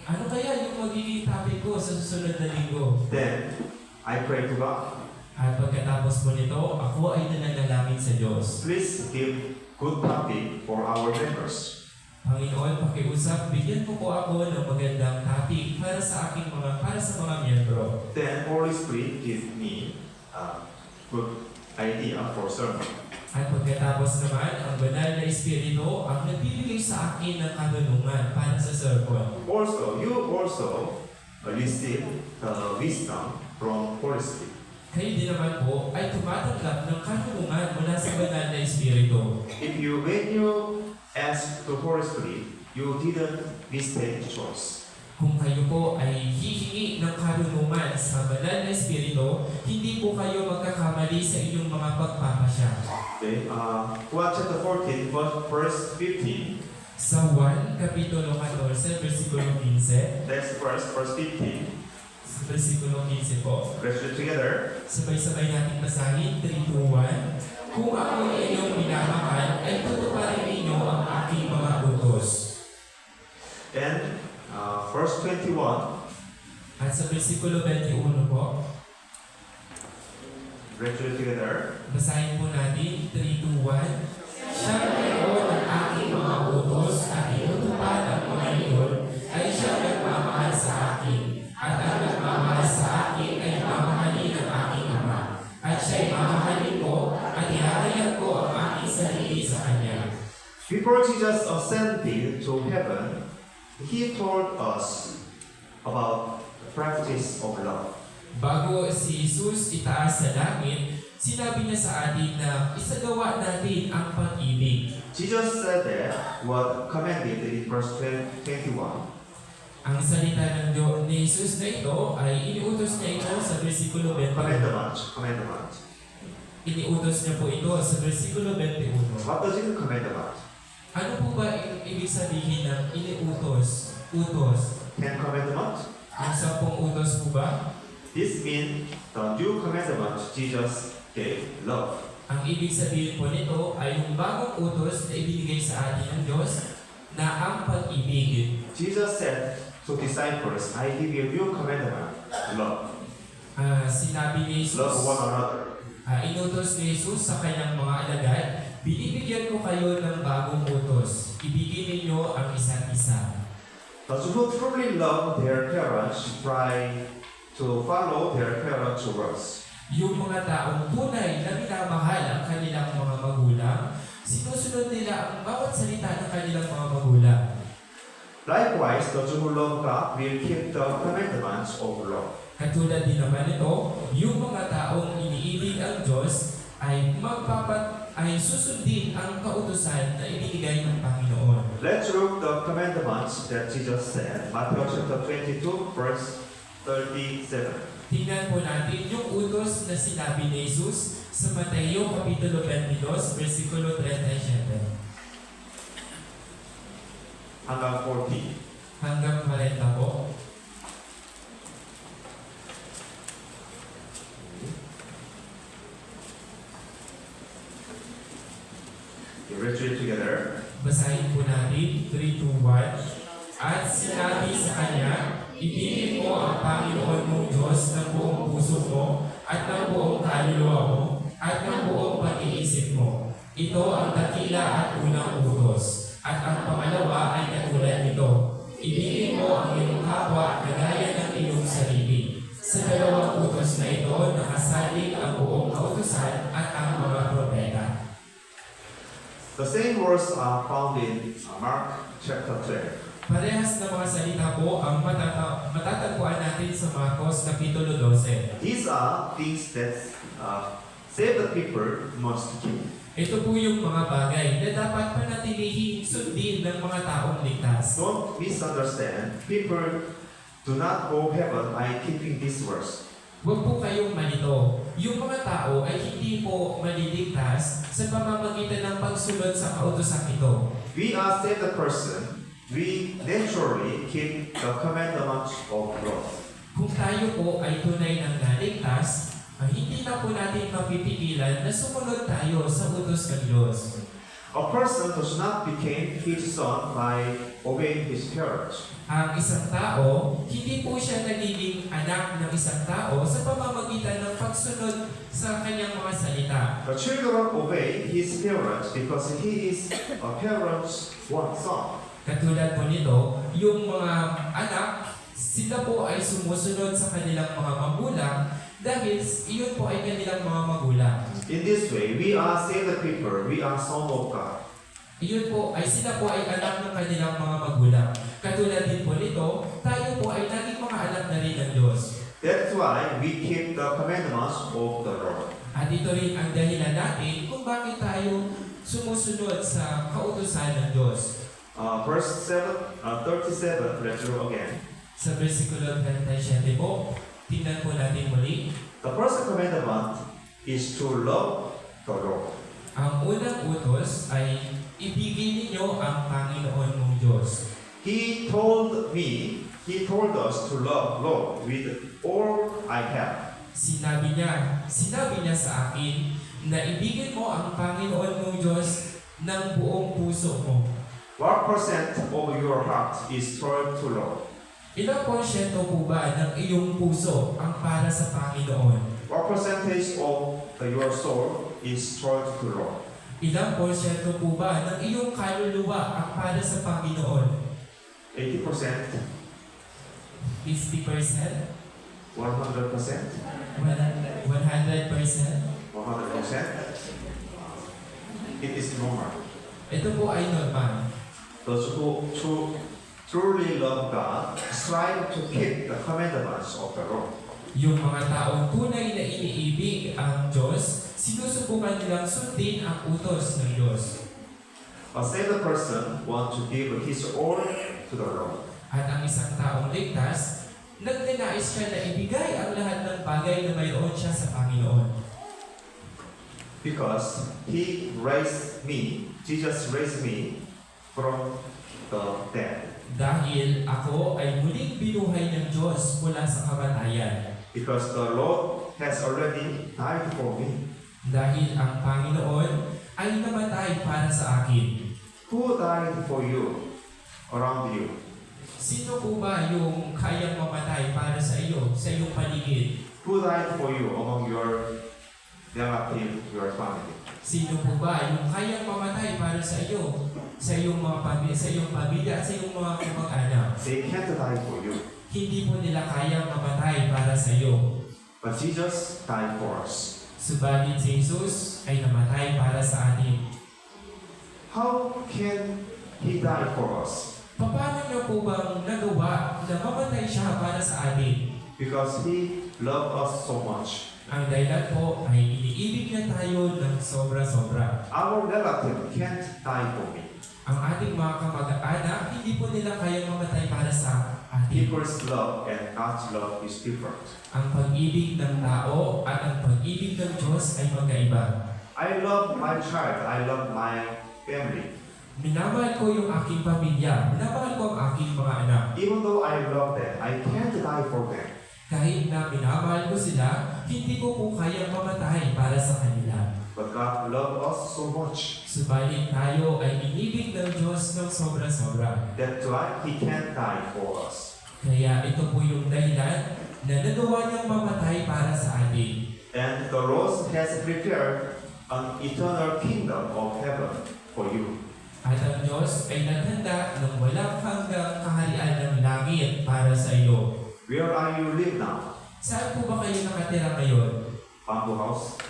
Ano kaya yung magiging topic ko sa susunod na linggo? Then I pray to God. At pagkatapos po nito, ako ay nananalangin sa Diyos. Please give good topic for our members. Panginoon, pakiusap, bigyan mo po ako ng magandang topic para sa mga miyembro. Then Holy Spirit give me a good idea for sermon. At pagkatapos naman, ang banal na Espiritu ang nagbibigay sa akin ng karunungan para sa sermon. Also, you also receive the wisdom from Holy Spirit. Kayo din naman po ay tumatanggap ng karunungan mula sa banal na Espiritu. When you ask the Holy Spirit, you didn't mistake choice. Kung kayo po ay hihingi ng karunungan sa banal na Espiritu, hindi po kayo magkakamali sa inyong mga pagpapasya. Okay, Juan chapter 14, verse 15. Sa 1, Kapitulo 14, versikulo 15, Next verse 15. sa versikulo 15 po, Let's read together. sabay-sabay nating basahin, 3, 2, 1. Kung ako ay inyong minamahal, ay tutuparin ninyo ang aking mga utos. And verse 21. At sa versikulo 21 po, Let's read together. basahin po natin, 3, 2, 1. Siya mayroon ng aking mga utos at inutupad ang mga iyon, ay siya nagmamahal sa akin. At ang nagmamahal sa akin ay mamahalin ng aking Ama. At siya'y mamahalin ko at ihahayag ko ang aking sarili sa Kanya. Before Jesus ascended to heaven, he told us about the practice of love. Bago si Jesus itaas sa langit, sinabi niya sa atin na isagawa natin ang pag-ibig. Jesus said that what commanded in verse 21. Ang salita ng Diyos ni Jesus na ito ay iniutos niya ito sa versikulo 21. Commandment. Iniutos niya po ito sa versikulo 21. What does it commandment? Ano po ba ibig sabihin ng iniutos? Utos. 10 commandment. Yung 10 utos po ba? This means the new commandment Jesus gave, love. Ang ibig sabihin po nito ay yung bagong utos na ibinigay sa atin ng Diyos na ang pag-ibig. Jesus said to disciples, I give you a new commandment, love. Sinabi ni Jesus, Love one another. inutos ni Jesus sa kanyang mga alagad, binibigyan ko kayo ng bagong utos. Ibigin ninyo ang isa't isa. Those who truly love their parents try to follow their parents' words. Yung mga taong tunay na minamahal ang kanilang mga magulang, sinusunod nila ang bawat salita ng kanilang mga magulang. Likewise, those who love God will keep the commandments of love. Katulad din naman ito, yung mga taong iniibig ang Diyos ay susundin ang kautusan na ibinigay ng Panginoon. Let's look the commandments that Jesus said. Matthew chapter 22, verse 37. Tingnan po natin yung utos na sinabi ni Jesus sa Mateo Kapitulo 22, versikulo 37 hanggang 40. hanggang 40 po. Let's read together. Basahin po natin, 3, 2, 1. At sinabi sa kanya, ibigin mo ang Panginoon mong Diyos ng buong puso mo, at ng buong kaluluwa mo, at ng buong pag-iisip mo. Ito ang dakila at unang utos. At ang pangalawa ay katulad nito. Ibigin mo ang iyong kapwa na gaya ng iyong sarili. Sa dalawang utos na ito, nakasalig ang buong kautusan at ang mga propeta. The same words are found in Mark chapter 12. Parehas na mga salita po ang matatagpuan natin sa Marcos Kapitulo 12. These are things that save the people must keep. Ito po yung mga bagay na dapat panatilihin sundin ng mga taong ligtas. Don't misunderstand. People do not go heaven by keeping these words. Huwag po kayong malito. Yung mga tao ay hindi po maliligtas sa pamamagitan ng pagsunod sa kautusan ito. We are saved person. We naturally keep the commandments of God. Kung tayo po ay tunay ng naligtas, ay hindi na po natin mapipigilan na sumunod tayo sa utos ng Diyos. A person does not become his son by obeying his parents. Ang isang tao, hindi po siya nagiging anak ng isang tao sa pamamagitan ng pagsunod sa kanyang mga salita. The children obey his parents because he is a parent's one son. Katulad po nito, yung mga anak, sila po ay sumusunod sa kanilang mga magulang dahil iyon po ay kanilang mga magulang. In this way, we are saved people, we are son of God. Iyon po ay sila po ay anak ng kanilang mga magulang. Katulad din po nito, tayo po ay naging mga anak na rin ng Diyos. That's why we keep the commandments of the Lord. At ito rin ang dahilan natin kung bakit tayo sumusunod sa kautusan ng Diyos. Verse 37, let's read again. Sa versikulo 37 po, tingnan po natin muli. The first commandment is to love the Lord. Ang unang utos ay ibigin ninyo ang Panginoon mong Diyos. He told us to love Lord with all I have. Sinabi niya sa akin na ibigin mo ang Panginoon mong Diyos ng buong puso mo. What percent of your heart is toward to Lord? Ilang porsyento po ba ng iyong puso ang para sa Panginoon? What percentage of your soul is toward to Lord? Ilang porsyento po ba ng iyong kaluluwa ang para sa Panginoon? 80%? 50%? 100%? 100%? 100%? It is normal. Ito po ay normal. Those who truly love God strive to keep the commandments of the Lord. Yung mga taong tunay na iniibig ang Diyos, sinusubukan nilang sundin ang utos ng Diyos. A saved person wants to give his all to the Lord. At ang isang taong ligtas, nagnanais siya na ibigay ang lahat ng bagay na mayroon siya sa Panginoon. Because He raised me, Jesus raised me from the dead. Dahil ako ay muling binuhay ng Diyos mula sa kamatayan. Because the Lord has already died for me. Dahil ang Panginoon ay namatay para sa akin. Who died for you around you? Sino po ba yung kayang mamatay para sa iyo, sa iyong paligid? Who died for you among your relative, your family? Sino po ba yung kayang mamatay para sa iyo, sa iyong mga pamilya, at sa iyong mga kamag-anak? They can't die for you. Hindi po nila kayang mamatay para sa iyo. But Jesus died for us. Subalit si Jesus ay namatay para sa atin. How can He die for us? Paano niyo po bang nagawa na mamatay siya para sa atin? Because He loved us so much. Ang dahilan po ay iniibig niya tayo ng sobra-sobra. Our relative can't die for me. Ang ating mga kamag-anak, hindi po nila kayang mamatay para sa atin. People's love and God's love is different. Ang pag-ibig ng tao at ang pag-ibig ng Diyos ay magkaiba. I love my child. I love my family. Minamahal ko yung aking pamilya. Minamahal ko ang aking mga anak. Even though I love them, I can't die for them. Kahit na minamahal ko sila, hindi ko po kayang mamatay para sa kanila. But God loved us so much. Subalit tayo ay inibig ng Diyos ng sobra-sobra. That's why He can't die for us. Kaya ito po yung dahilan na nagawa niyang mamatay para sa atin. And the Lord has prepared an eternal kingdom of heaven for you. At ang Diyos ay naghanda ng walang hanggang kaharian ng langit para sa iyo. Where are you live now? Saan po ba kayo nakatira ngayon? Bamboo house?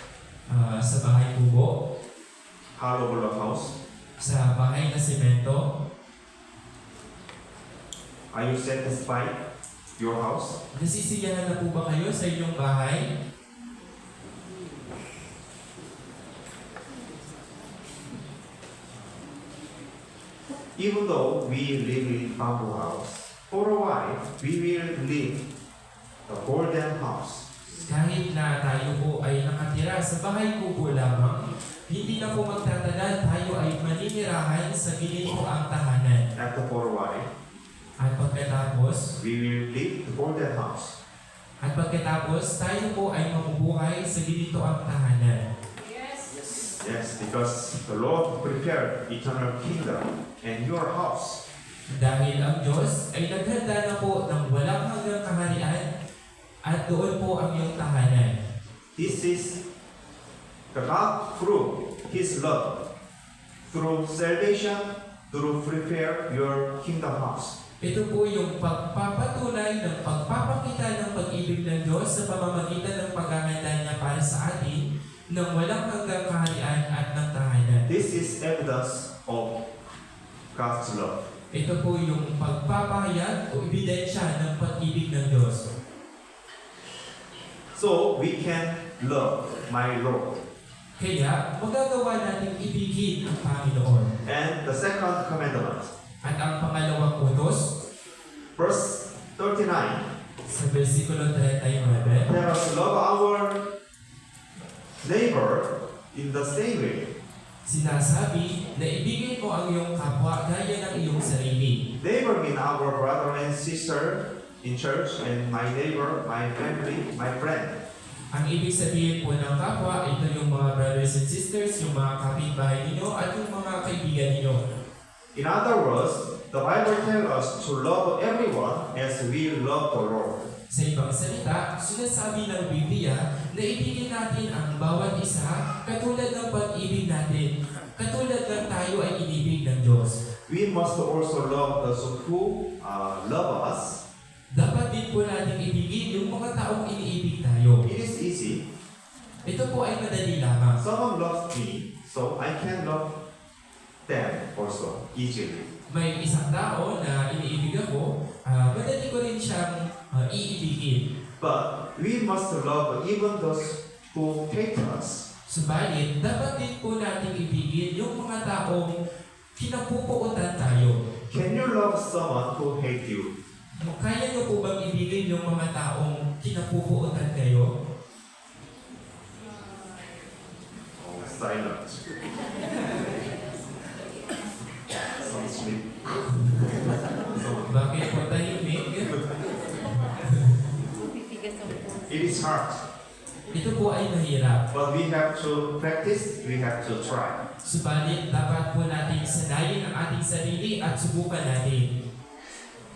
Sa bahay kubo? Hollow block house? Sa bahay na semento? Are you satisfied? Your house? Nasisiyahan na po ba kayo sa inyong bahay? Even though we live in bamboo house, for a while we will live the golden house. Kahit na tayo po ay nakatira sa bahay kubo lamang, hindi na po magtatagal tayo ay maninirahan sa ginitoang tahanan. After for a while, At pagkatapos, we will live the golden house. tayo po ay mamubuhay sa ginitoang tahanan. Yes, because the Lord prepared eternal kingdom and your house. Dahil ang Diyos ay naghanda na po ng walang hanggang kaharian at doon po ang iyong tahanan. This is the God through His love, through salvation, through prepare your kingdom house. Ito po yung pagpapatunay ng pagpapakita ng pag-ibig ng Diyos sa pamamagitan ng paghahanda niya para sa atin ng walang hanggang kaharian at ng tahanan. This is evidence of God's love. Ito po yung pagpapahayag o ebidensya ng pag-ibig ng Diyos. So we can love my Lord. Kaya magagawa natin ibigin ang Panginoon. And the second commandment, At ang pangalawang utos, verse 39, sa versikulo 39, let us love our neighbor in the same way. sinasabi na ibigin mo ang iyong kapwa gaya ng iyong sarili. Neighbor mean our brother and sister in church, and my neighbor, my family, my friend. Ang ibig sabihin po ng kapwa, ito yung mga brothers and sisters, yung mga kapitbahay ninyo, at yung mga kaibigan ninyo. In other words, the Bible tells us to love everyone as we love the Lord. Sa ibang salita, sinasabi ng Biblia na ibigin natin ang bawat isa katulad ng pag-ibig natin, katulad ng tayo ay inibig ng Diyos. We must also love those who love us. Dapat din po natin ibigin yung mga taong iniibig tayo. It is easy. Ito po ay madali lamang. Someone loves me, so I can love them also easily. May isang tao na iniibig ako, madali ko rin siyang iibigin. But we must love even those who hate us. Subalit, dapat din po natin ibigin yung mga taong kinapupuutan tayo. Can you love someone who hate you? Kaya niyo po bang ibigin yung mga taong kinapupuutan kayo? Oh, silent. Some sleep. Bakit po tahimik? Pipitigas ang puso. It is hard, Ito po ay mahirap. but we have to practice, we have to try. Subalit, dapat po natin sanayin ang ating sarili at subukan natin.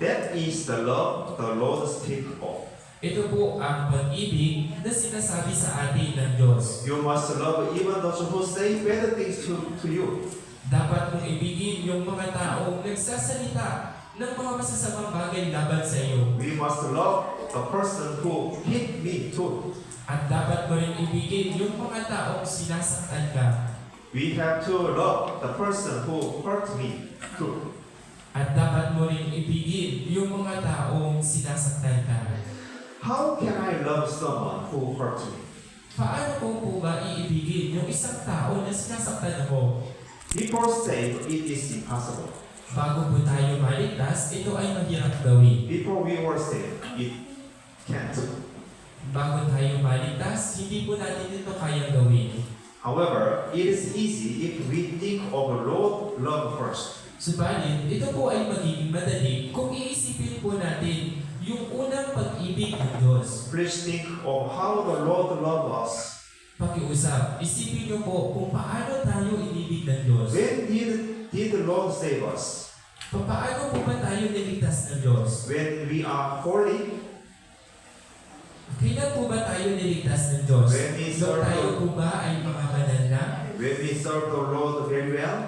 That is the love the Lord speaks of. Ito po ang pag-ibig na sinasabi sa atin ng Diyos. You must love even those who say bad things to you. Dapat mong ibigin yung mga taong nagsasalita ng mga masasamang bagay laban sa iyo. We must love the person who hit me too. At dapat mo rin ibigin yung mga taong sinasaktan ka. We have to love the person who hurt me too. At dapat mo rin ibigin yung mga taong sinasaktan ka. How can I love someone who hurt me? Paano ko po ba iibigin yung isang tao na sinasaktan ako? People say it is impossible. Bago po tayo maligtas, ito ay mahirap gawin. Before we were saved, it can't. Bago tayo maligtas, hindi po natin ito kayang gawin. However, it is easy if we think of Lord love first. Subalit, ito po ay magiging madali kung iisipin po natin yung unang pag-ibig ng Diyos. Please think of how the Lord loved us. Pakiusap, isipin niyo po kung paano tayo inibig ng Diyos. When did the Lord save us? Paano po ba tayo niligtas ng Diyos? When we are holy? Kailan po ba tayo niligtas ng Diyos? When we Nung serve tayo the, po ba ay mga banal na? when we serve the Lord very well?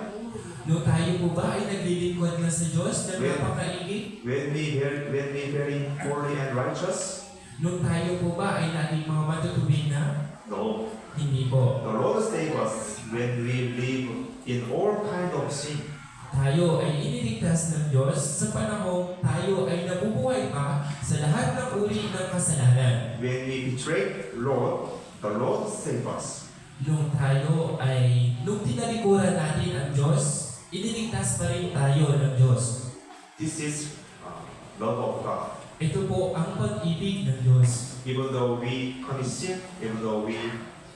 Nung tayo po ba ay naglilingkod na sa Diyos na When- napakaingit? When we very holy and righteous? Nung tayo po ba ay naging mga matutuwid na? No. Hindi po. The Lord saved us when we live in all kind of sin. Tayo ay iniligtas ng Diyos sa panahong tayo ay nabubuhay pa sa lahat ng uri ng kasalanan. When we betrayed Lord, the Lord saved us. Nung tinalikuran natin ang Diyos, iniligtas pa rin tayo ng Diyos. This is love of God. Ito po ang pag-ibig ng Diyos. Even though we commit sin, even though we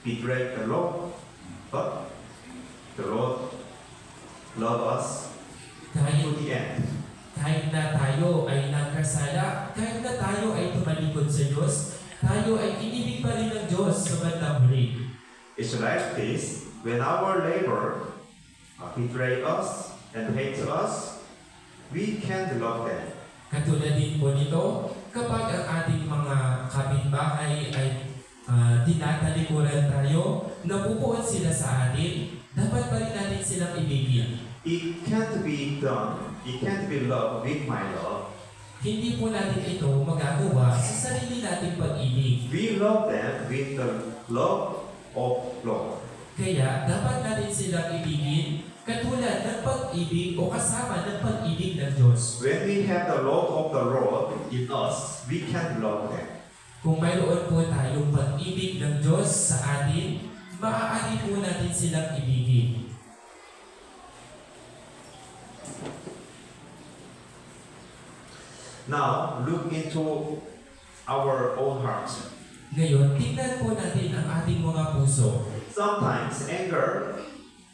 betray the Lord, but the Lord loved us to the end. Kahit na tayo ay nagkasala, kahit na tayo ay tumalikod sa Diyos, tayo ay inibig pa rin ng Diyos sa bandang huli. It's like this. when our neighbor betray us and hate us, we can't love them. Katulad din po nito, kapag ang ating mga kapitbahay ay tinatalikuran tayo, napupuot sila sa atin, dapat pa rin natin silang ibigin. It can't be done, it can't be loved with my love. Hindi po natin ito magagawa sa sarili nating pag-ibig. We love them with the love of Lord. Kaya dapat natin silang ibigin katulad ng pag-ibig o kasama ng pag-ibig ng Diyos. When we have the love of the Lord in us, we can love them. Kung mayroon po tayong pag-ibig ng Diyos sa atin, maaari po natin silang ibigin. Now, look into our own hearts. Ngayon, tingnan po natin ang ating mga puso. Sometimes anger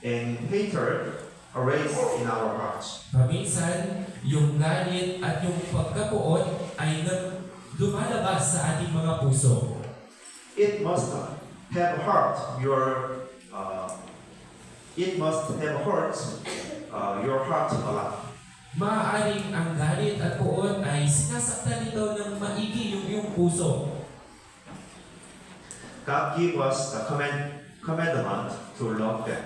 and hatred arise in our hearts. Paminsan, yung galit at yung pagkapuot ay lumalabas sa ating mga puso. It must have hurt your heart a lot. Maaaring ang galit at puot ay sinasaktan nito ng maigi yung iyong puso. God gave us the commandment to love them.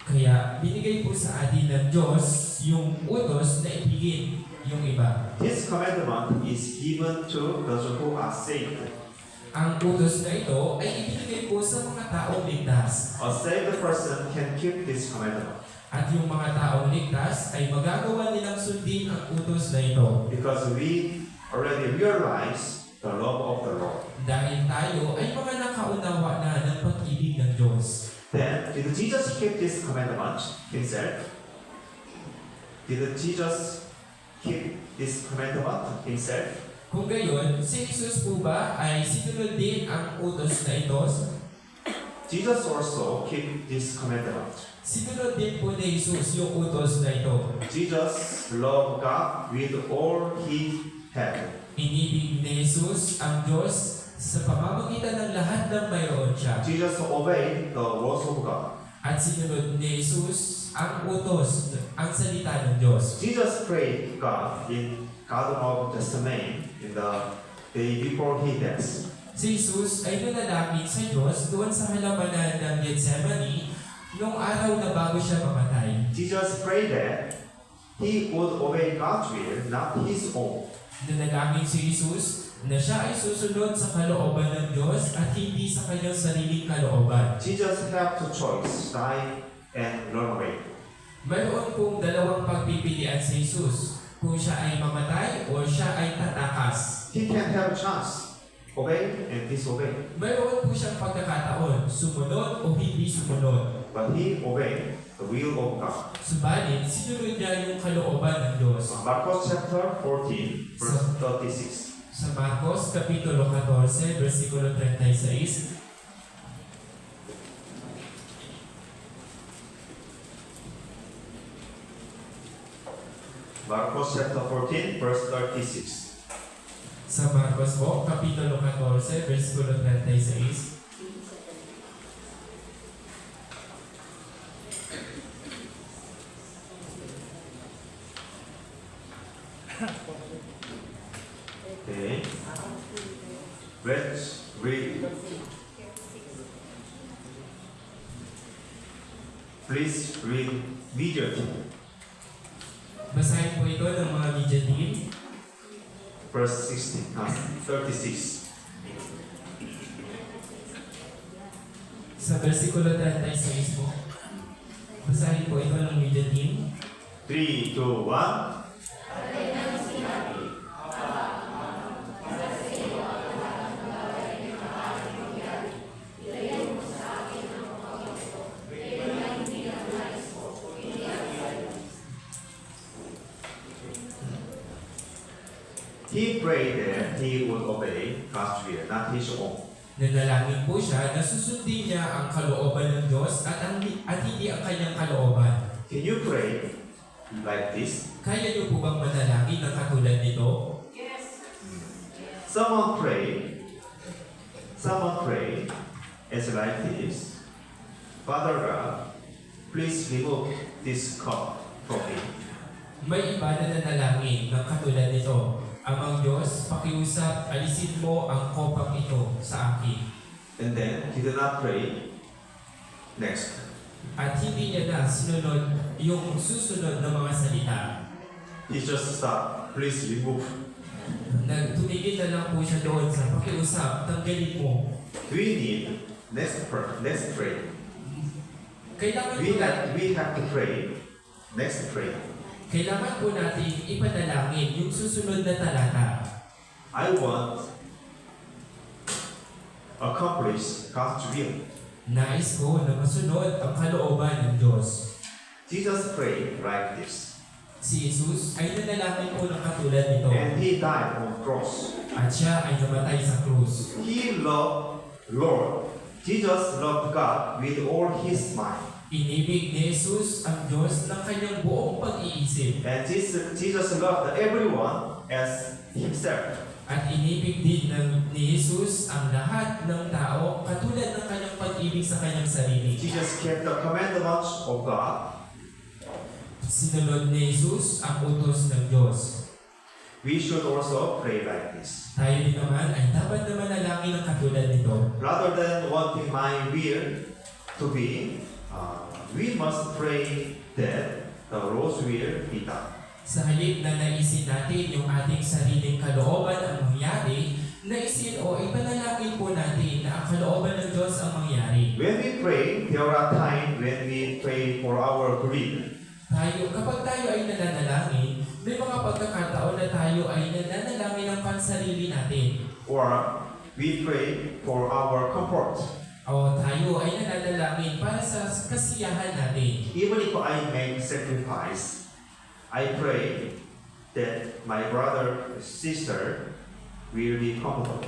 Kaya binigay po sa atin ng Diyos yung utos na ibigin yung iba. This commandment is given to those who are saved. Ang utos na ito ay ibinigay po sa mga taong ligtas. A saved person can keep this commandment At yung mga taong ligtas ay magagawa nilang sundin ang utos na ito. because we already realize the love of the Lord. Dahil tayo ay mga nakaunawa na ng pag-ibig ng Diyos. Then, did Jesus keep this commandment himself? Did Jesus keep this commandment himself? Kung gayon, si Jesus po ba ay sinunod din ang utos na ito? Jesus also keep this commandment. Sinunod din po ni Jesus yung utos na ito. Jesus loved God with all he had. Inibig ni Jesus ang Diyos sa pamamagitan ng lahat ng mayroon siya. Jesus obeyed the words of God. At sinunod ni Jesus ang utos, ang salita ng Diyos. Jesus prayed God in Garden of Gethsemane in the day before he died. Si Jesus ay nanalangin sa Diyos doon sa halamanan ng Gethsemane noong araw na bago siya mamatay. Jesus prayed that he would obey God's will, not his own. Nanalangin si Jesus na siya ay susunod sa kalooban ng Diyos at hindi sa kanyang sariling kalooban. Jesus had to choice, die and run away. Mayroon pong dalawang pagpipilian si Jesus, kung siya ay mamatay o siya ay tatakas. He can have a chance, obey and disobey. Mayroon po siyang pagkakataon, sumunod o hindi sumunod. But he obeyed the will of God. Subalit, sinunod niya yung kalooban ng Diyos. Marcos chapter 14, verse 36. Sa Marcos, Kapitulo 14, versikulo 36, Marcos chapter 14, verse 36. sa Marcos po, Kapitulo 14, versikulo 36, Okay. Let's read. Please read immediately. basahin po ito ng mga media team. Verse 36. Sa versikulo 36 po. Basahin po ito ng media team. 3, 2, 1. He prayed that he would obey God's will, not his own. Nanalangin po siya na susundin niya ang kalooban ng Diyos at hindi ang kanyang kalooban. Can you pray like this? Kaya niyo po bang manalangin ng katulad nito? Someone pray as like this. Father God, please remove this cup from me. May iba na nanalangin ng katulad nito. Amang Diyos, pakiusap, alisin mo ang kopang ito sa akin. And then he did not pray. Next. At hindi niya na sinunod yung susunod na mga salita. He just stopped. Please remove. Tumigil na lang po siya doon sa pakiusap, tanggalin mo. We need let's pray. Kailangan po natin, We have to pray. Let's pray. kailangan po natin ipanalangin yung susunod na talata. I want accomplish God's will. Nais ko na masunod ang kalooban ng Diyos. Jesus prayed like this. Si Jesus ay nanalangin po ng katulad nito. And he died on cross. At siya ay namatay sa krus. He loved Lord. Jesus loved God with all his mind. Inibig ni Jesus ang Diyos ng kanyang buong pag-iisip. And Jesus loved everyone as himself. At inibig din ni Jesus ang lahat ng tao katulad ng kanyang pag-ibig sa kanyang sarili. Jesus kept the commandments of God. Sinunod ni Jesus ang utos ng Diyos. We should also pray like this. Tayo din naman ay dapat na manalangin ng katulad nito. Rather than wanting my will to be, we must pray that the Lord's will be done. Sa halip na naisin natin yung ating sariling kalooban ang mangyari, naisin o ipanalangin po natin na ang kalooban ng Diyos ang mangyari. When we pray, there are times when we pray for our greed. Kapag tayo ay nananalangin, may mga pagkakataon na tayo ay nananalangin ng pansarili natin. Or we pray for our comfort. O tayo ay nananalangin para sa kasiyahan natin. Even if I make sacrifice, I pray that my brother, sister will be comfortable.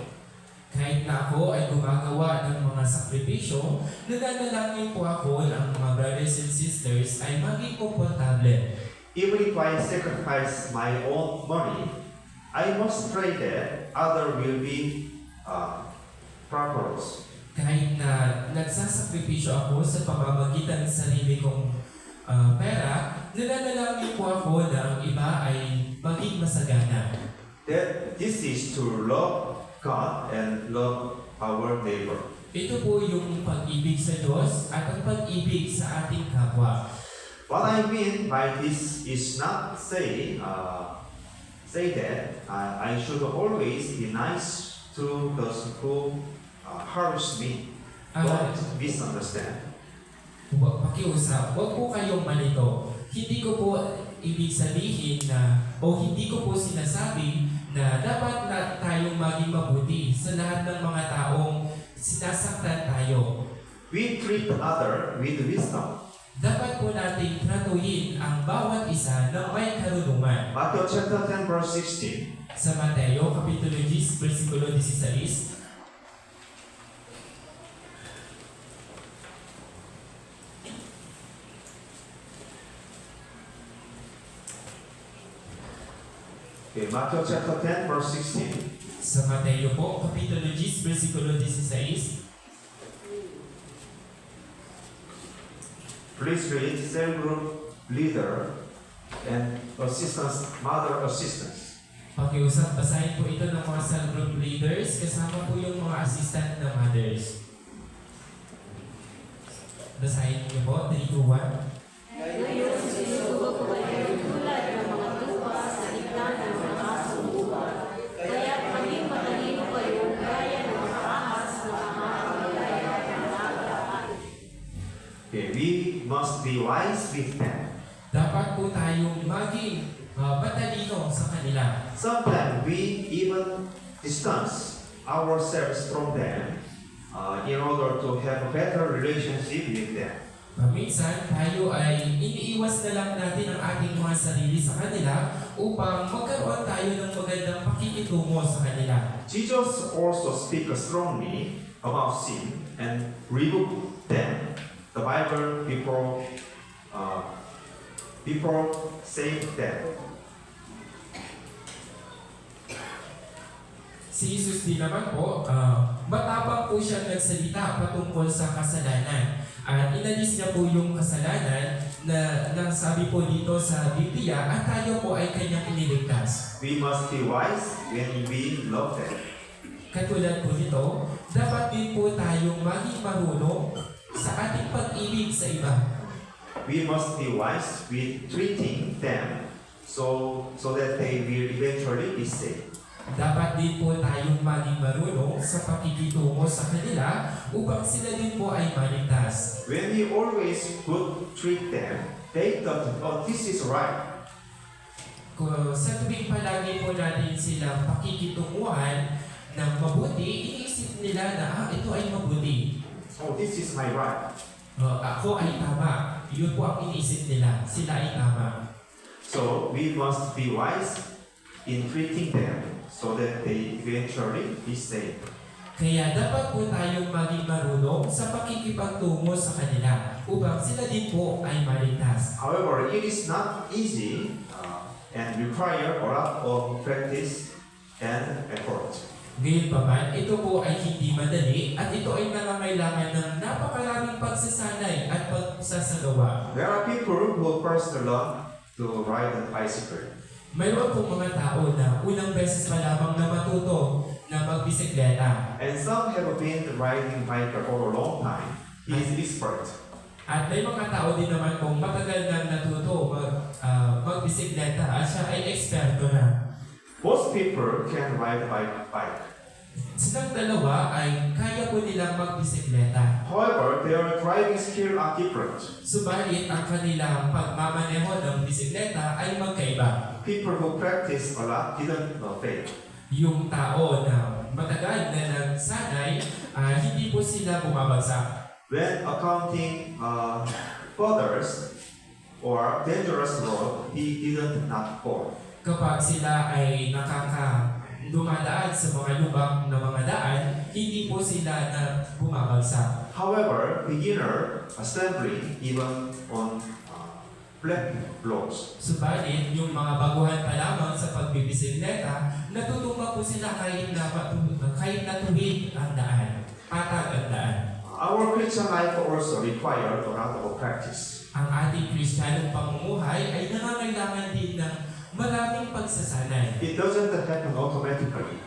Kahit na ako ay gumagawa ng mga sakripisyo, nananalangin po ako ng mga brothers and sisters ay maging komportable. Even if I sacrifice my own money, I must pray that other will be prosperous. Kahit na nagsasakripisyo ako sa pamamagitan ng sarili kong pera, nananalangin po ako na ang iba ay maging masagana. That this is to love God and love our neighbor. Ito po yung pag-ibig sa Diyos at ang pag-ibig sa ating kapwa. What I mean by this is not say that I should always be nice to those who harass me. Don't misunderstand. Pakiusap, huwag po kayong malito. Hindi ko po ibig sabihin na o hindi ko po sinasabi na dapat na tayong maging mabuti sa lahat ng mga taong sinasaktan tayo. We treat other with wisdom. Dapat po natin tratuhin ang bawat isa ng may karunungan. Matthew chapter 10 verse 16. Sa Mateo, Kapitulo 10, versikulo 16, Okay, Matthew chapter 10 verse 16. sa Mateo po, Kapitulo 10, versikulo 16, Please read cell group leader and mother assistants. pakiusap, basahin po ito ng mga cell group leaders kasama po yung mga assistant na mothers. Basahin niyo po, 3, 2, 1. Ngayon, sinusubok ko kayo tulad ng mga tupa sa gitna ng mga asong buwan. Kaya maging matalino kayo gaya ng mga ahas na mahalagaya ng nagdaan. Okay, we must be wise with them. Dapat po tayong maging matalino sa kanila. Sometimes we even distance ourselves from them in order to have a better relationship with them. Minsan, tayo ay iniiwas na lang natin ang ating mga sarili sa kanila upang magkaroon tayo ng magandang pakikitungo sa kanila. Jesus also speaks strongly about sin and rebuke them. The Bible before saying that. Si Jesus din naman po, matapang po siya nagsalita patungkol sa kasalanan. At inalis niya po yung kasalanan na sabi po dito sa Biblia at tayo po ay kanyang iniligtas. We must be wise when we love them. Katulad po nito, dapat din po tayong maging marunong sa ating pag-ibig sa iba. We must be wise with treating them so that they will eventually be saved. Dapat din po tayong maging marunong sa pakikitungo sa kanila upang sila din po ay maligtas. When we always good treat them, they thought, oh, this is right. Sa tuwing palagi po natin silang pakikitunguhan ng mabuti, iniisip nila na ito ay mabuti. Oh, this is my right. Ako ay tama. Yun po ang iniisip nila. Sila ay tama. So we must be wise in treating them so that they eventually be saved. Kaya dapat po tayong maging marunong sa pakikipagtungo sa kanila upang sila din po ay maligtas. However, it is not easy and require a lot of practice and effort. Gayunpaman, ito po ay hindi madali at ito ay nangangailangan ng napakaraming pagsasanay at pagsasagawa. There are people who first learn to ride a bicycle. Mayroon pong mga tao na unang beses pa lamang na matuto na magbisikleta. And some have been riding bike for a long time. He is expert. At may mga tao din naman kung matagal na natuto magbisikleta at siya ay eksperto na. Most people can ride bike. Silang dalawa ay kaya po nilang magbisikleta. However, their driving skills are different. Subalit ang kanilang pagmamaneho ng bisikleta ay magkaiba. People who practice a lot didn't fail. Yung tao na matagal na nagsanay, hindi po sila bumabagsak. When accounting boulders or dangerous road, he didn't not fall. Kapag sila ay dumadaan sa mga lubak na mga daan, hindi po sila na bumabagsak. However, beginner assembly even on flat roads. Subalit, yung mga baguhan pa lamang sa pagbibisikleta, natutuwa po sila kahit na tuwid ang daan, patag ang daan. Our Christian life also requires a lot of practice. Ang ating Kristiyanong pamumuhay ay nangangailangan din ng maraming pagsasanay. It doesn't happen automatically.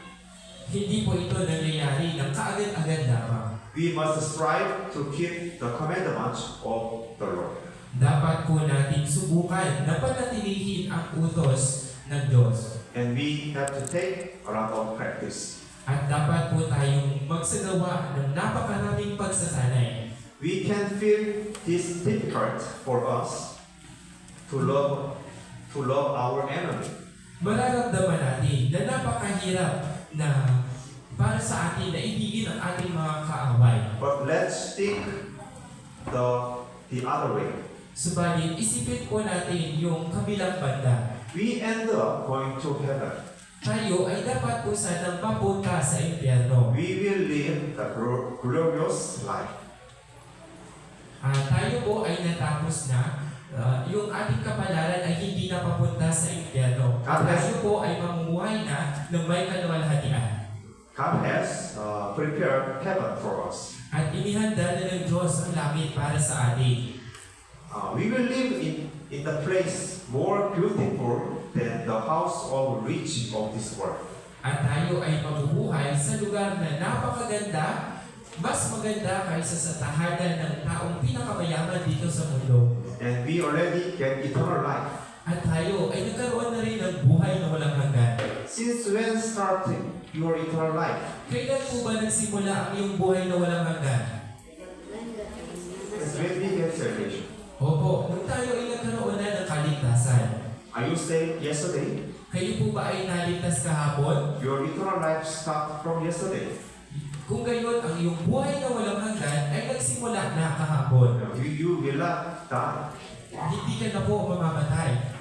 Hindi po ito nangyayari ng kaagad-agad lamang. We must strive to keep the commandments of the Lord. Dapat po natin subukan na panatilihin ang utos ng Diyos. And we have to take a lot of practice. At dapat po tayong magsagawa ng napakaraming pagsasanay. We can feel this difficult for us to love our enemy. Mararamdaman natin na napakahirap na para sa atin na ibigin ang ating mga kaaway. But let's think the other way. Subalit, isipin po natin yung kabilang banda. We end up going to heaven. Tayo ay dapat po sanang mapunta sa impyerno. We will live a glorious life. Tayo po ay natapos na. Yung ating kapalaran ay hindi na papunta sa impyerno. Tayo po ay mamumuhay na ng may kaluwalhatian. God has prepared heaven for us. At inihanda na ng Diyos ang langit para sa atin. We will live in the place more beautiful than the house of rich of this world. At tayo ay mabubuhay sa lugar na napakaganda, mas maganda kaysa sa tahanan ng taong pinakamayaman dito sa mundo. And we already get eternal life. At tayo ay nagkaroon na rin ng buhay na walang hanggan. Since when started your eternal life? Kailan po ba nagsimula ang iyong buhay na walang hanggan? It's when we get salvation. Opo, nung tayo ay nagkaroon na ng kaligtasan. Are you saved yesterday? Kayo po ba ay naligtas kahapon? Your eternal life started from yesterday. Kung gayon, ang iyong buhay na walang hanggan ay nagsimula na kahapon. You will not die. Hindi ka na po mamamatay.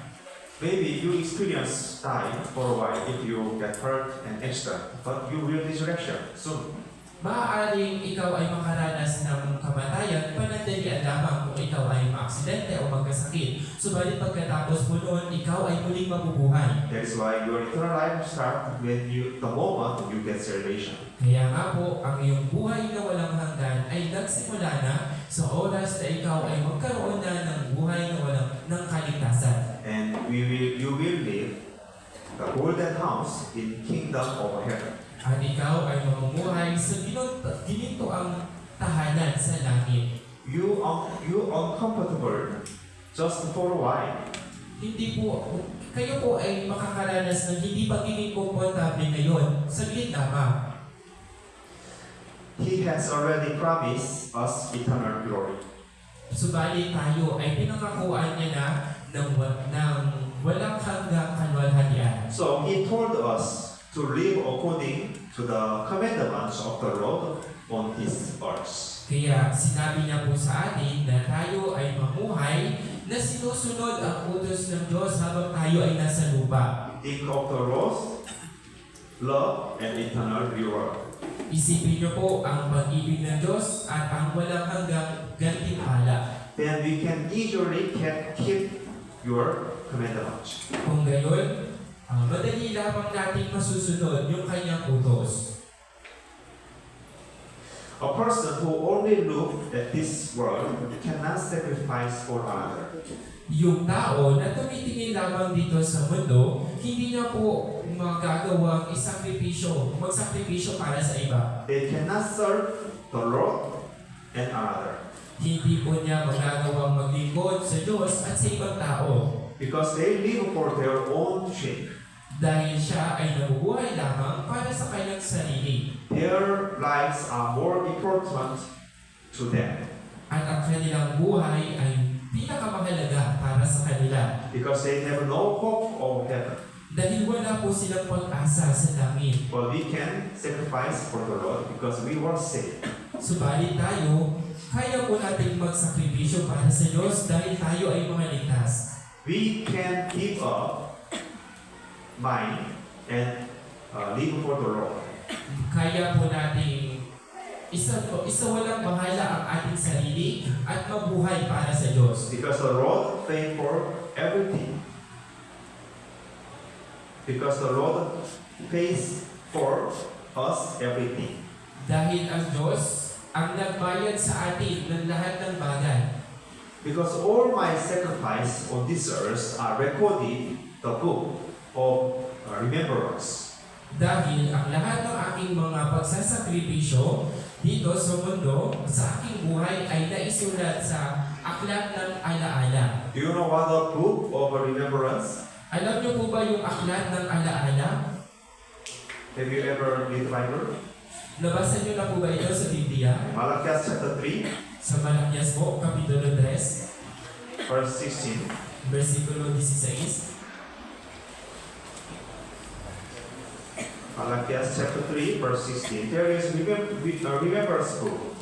Maybe you experience dying for a while if you get hurt and accident, but you will resurrection soon. Maaaring ikaw ay makaranas ng kamatayan panandalian lamang kung ikaw ay maaksidente o magkasakit. Subalit pagkatapos mo noon, ikaw ay muling mabubuhay. That is why your eternal life starts when the moment you get salvation. Kaya nga po, ang iyong buhay na walang hanggan ay nagsimula na sa oras na ikaw ay magkaroon na ng buhay na walang ng kaligtasan. And you will live the golden house in kingdom of heaven. At ikaw ay mamumuhay sa ginito ang tahanan sa langit. You uncomfortable just for a while. Hindi po, kayo po ay makakaranas ng hindi pagiging komportable ngayon. Saglit lamang. He has already promised us eternal glory. Subalit tayo ay pinangakuan niya na ng walang hanggang kalwalhatian. So he told us to live according to the commandments of the Lord on this earth. Kaya sinabi niya po sa atin na tayo ay mamuhay na sinusunod ang utos ng Diyos habang tayo ay nasa lupa. Think of the Lord, love, and eternal reward. Isipin niyo po ang pag-ibig ng Diyos at ang walang hanggang gantimpala. Then we can easily keep your commandments. Kung gayon, madali lamang natin masusunod yung kanyang utos. A person who only look at this world cannot sacrifice for another. Yung tao na tumitingin lamang dito sa mundo, hindi niya po magagawang magsakripisyo para sa iba. They cannot serve the Lord and another Hindi po niya magagawang maglingkod sa Diyos at sa ibang tao. because they live for their own sake. Dahil siya ay nabubuhay lamang para sa kanyang sarili. Their lives are more important to them At ang kanilang buhay ay pinakamahalaga para sa kanila. because they have no hope of heaven. Dahil wala po silang pag-asa sa langit. But we can sacrifice for the Lord because we were saved. Subalit tayo, kaya po natin magsakripisyo para sa Diyos dahil tayo ay mga ligtas. We can give up mind and live for the Lord. Kaya po natin isa walang bahala ang ating sarili at mabuhay para sa Diyos. Because the Lord paid for everything. Because the Lord pays for us everything. Dahil ang Diyos ang nagbayad sa atin ng lahat ng bagay. Because all my sacrifice on this earth are recorded in the book of remembrance. Dahil ang lahat ng aking mga pagsasakripisyo dito sa mundo, sa aking buhay ay naisulat sa aklat ng alaala. Do you know what the book of remembrance? Alam niyo po ba yung aklat ng alaala? Have you ever read the Bible? Nabasa niyo na po ba ito sa Biblia? Malachi chapter 3, Sa Malakias po, Kapitulo 3, verse 16. versikulo 16. Malachi chapter 3, verse 16. There is remembrance book.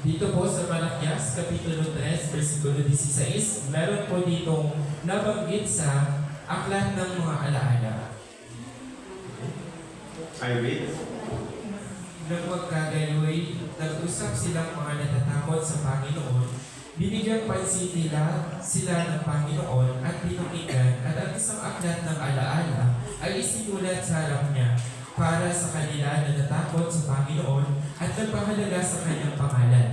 Dito po sa Malakias, Kapitulo 3, versikulo 16, meron po ditong nabanggit sa aklat ng mga alaala. I read. Nang magkagayoy, nag-usap silang mga natatakot sa Panginoon. Binigyang pansin nila sila ng Panginoon at pinakinggan at ang isang aklat ng alaala ay isinulat sa harap niya para sa kanila na natakot sa Panginoon at nagpahalaga sa kanyang pangalan.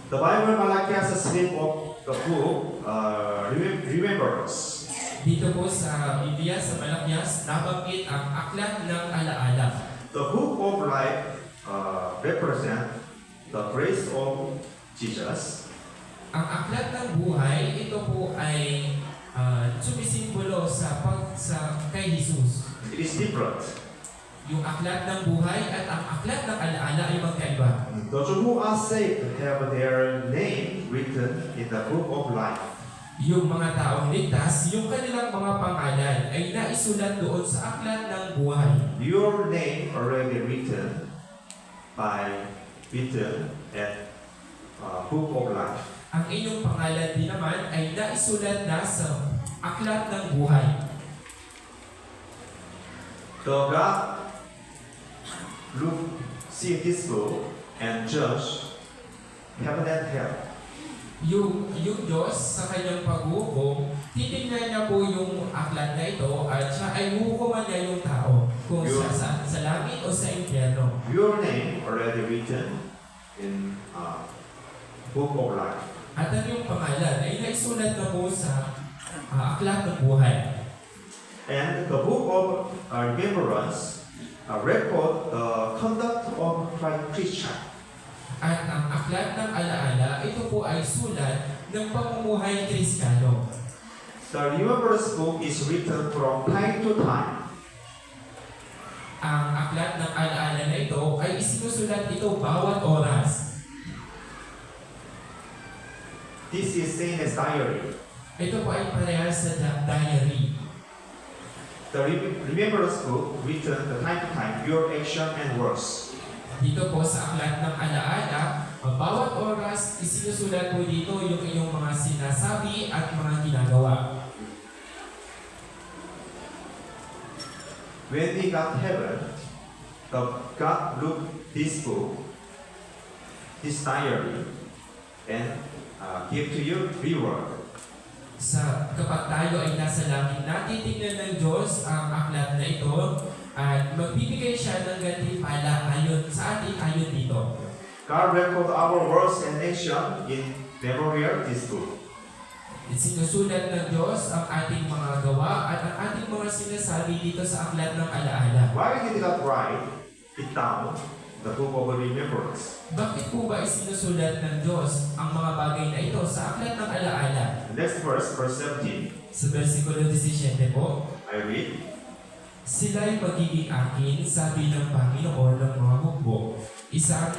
The Bible Malachi has a slip of the book remembrance. Dito po sa Biblia sa Malakias, nabanggit ang aklat ng alaala. The book of life represent the grace of Jesus. Ang aklat ng buhay, ito po ay sumisimbolo sa kay Jesus. It is different. Yung aklat ng buhay at ang aklat ng alaala ay magkaiba. Those who are saved have their name written in the book of life. Yung mga taong ligtas, yung kanilang mga pangalan ay naisulat doon sa aklat ng buhay. Your name already written at book of life. Ang inyong pangalan din naman ay naisulat na sa aklat ng buhay. The God see this book and judge heaven and hell. Yung Diyos sa kanyang paghukom, titingnan niya po yung aklat na ito at siya ay hukuman niya yung tao kung siya sa langit o sa impyerno. Your name already written in Book of Life. At ang iyong pangalan ay naisulat na po sa aklat ng buhay. And the Book of Remembrance record the conduct of Christian. At ang aklat ng alaala, ito po ay sulat ng pamumuhay Kristiyano. The Remembrance book is written from time to time. Ang aklat ng alaala na ito ay isinusulat ito bawat oras. This is same as diary. Ito po ay parehas sa diary. The Remembrance book written the time to time, your action and words. Dito po sa aklat ng alaala, bawat oras isinusulat po dito yung iyong mga sinasabi at mga ginagawa. When we got heaven, God looked this book, this diary, and give to you reward. Kapag tayo ay nasa langit, natitignan ng Diyos ang aklat na ito at magbibigay siya ng gantimpala ayon sa atin ayon dito. God record our words and action in memorial this book. Sinusulat ng Diyos ang ating mga gawa at ang ating mga sinasabi dito sa aklat ng alaala. Why did God write it down, the book of remembrance? Bakit po ba isinusulat ng Diyos ang mga bagay na ito sa aklat ng alaala? Next verse 17, Sa versikulo 17 po, I read, sila'y magiging akin, sabi ng Panginoon ng mga hukbo. Isang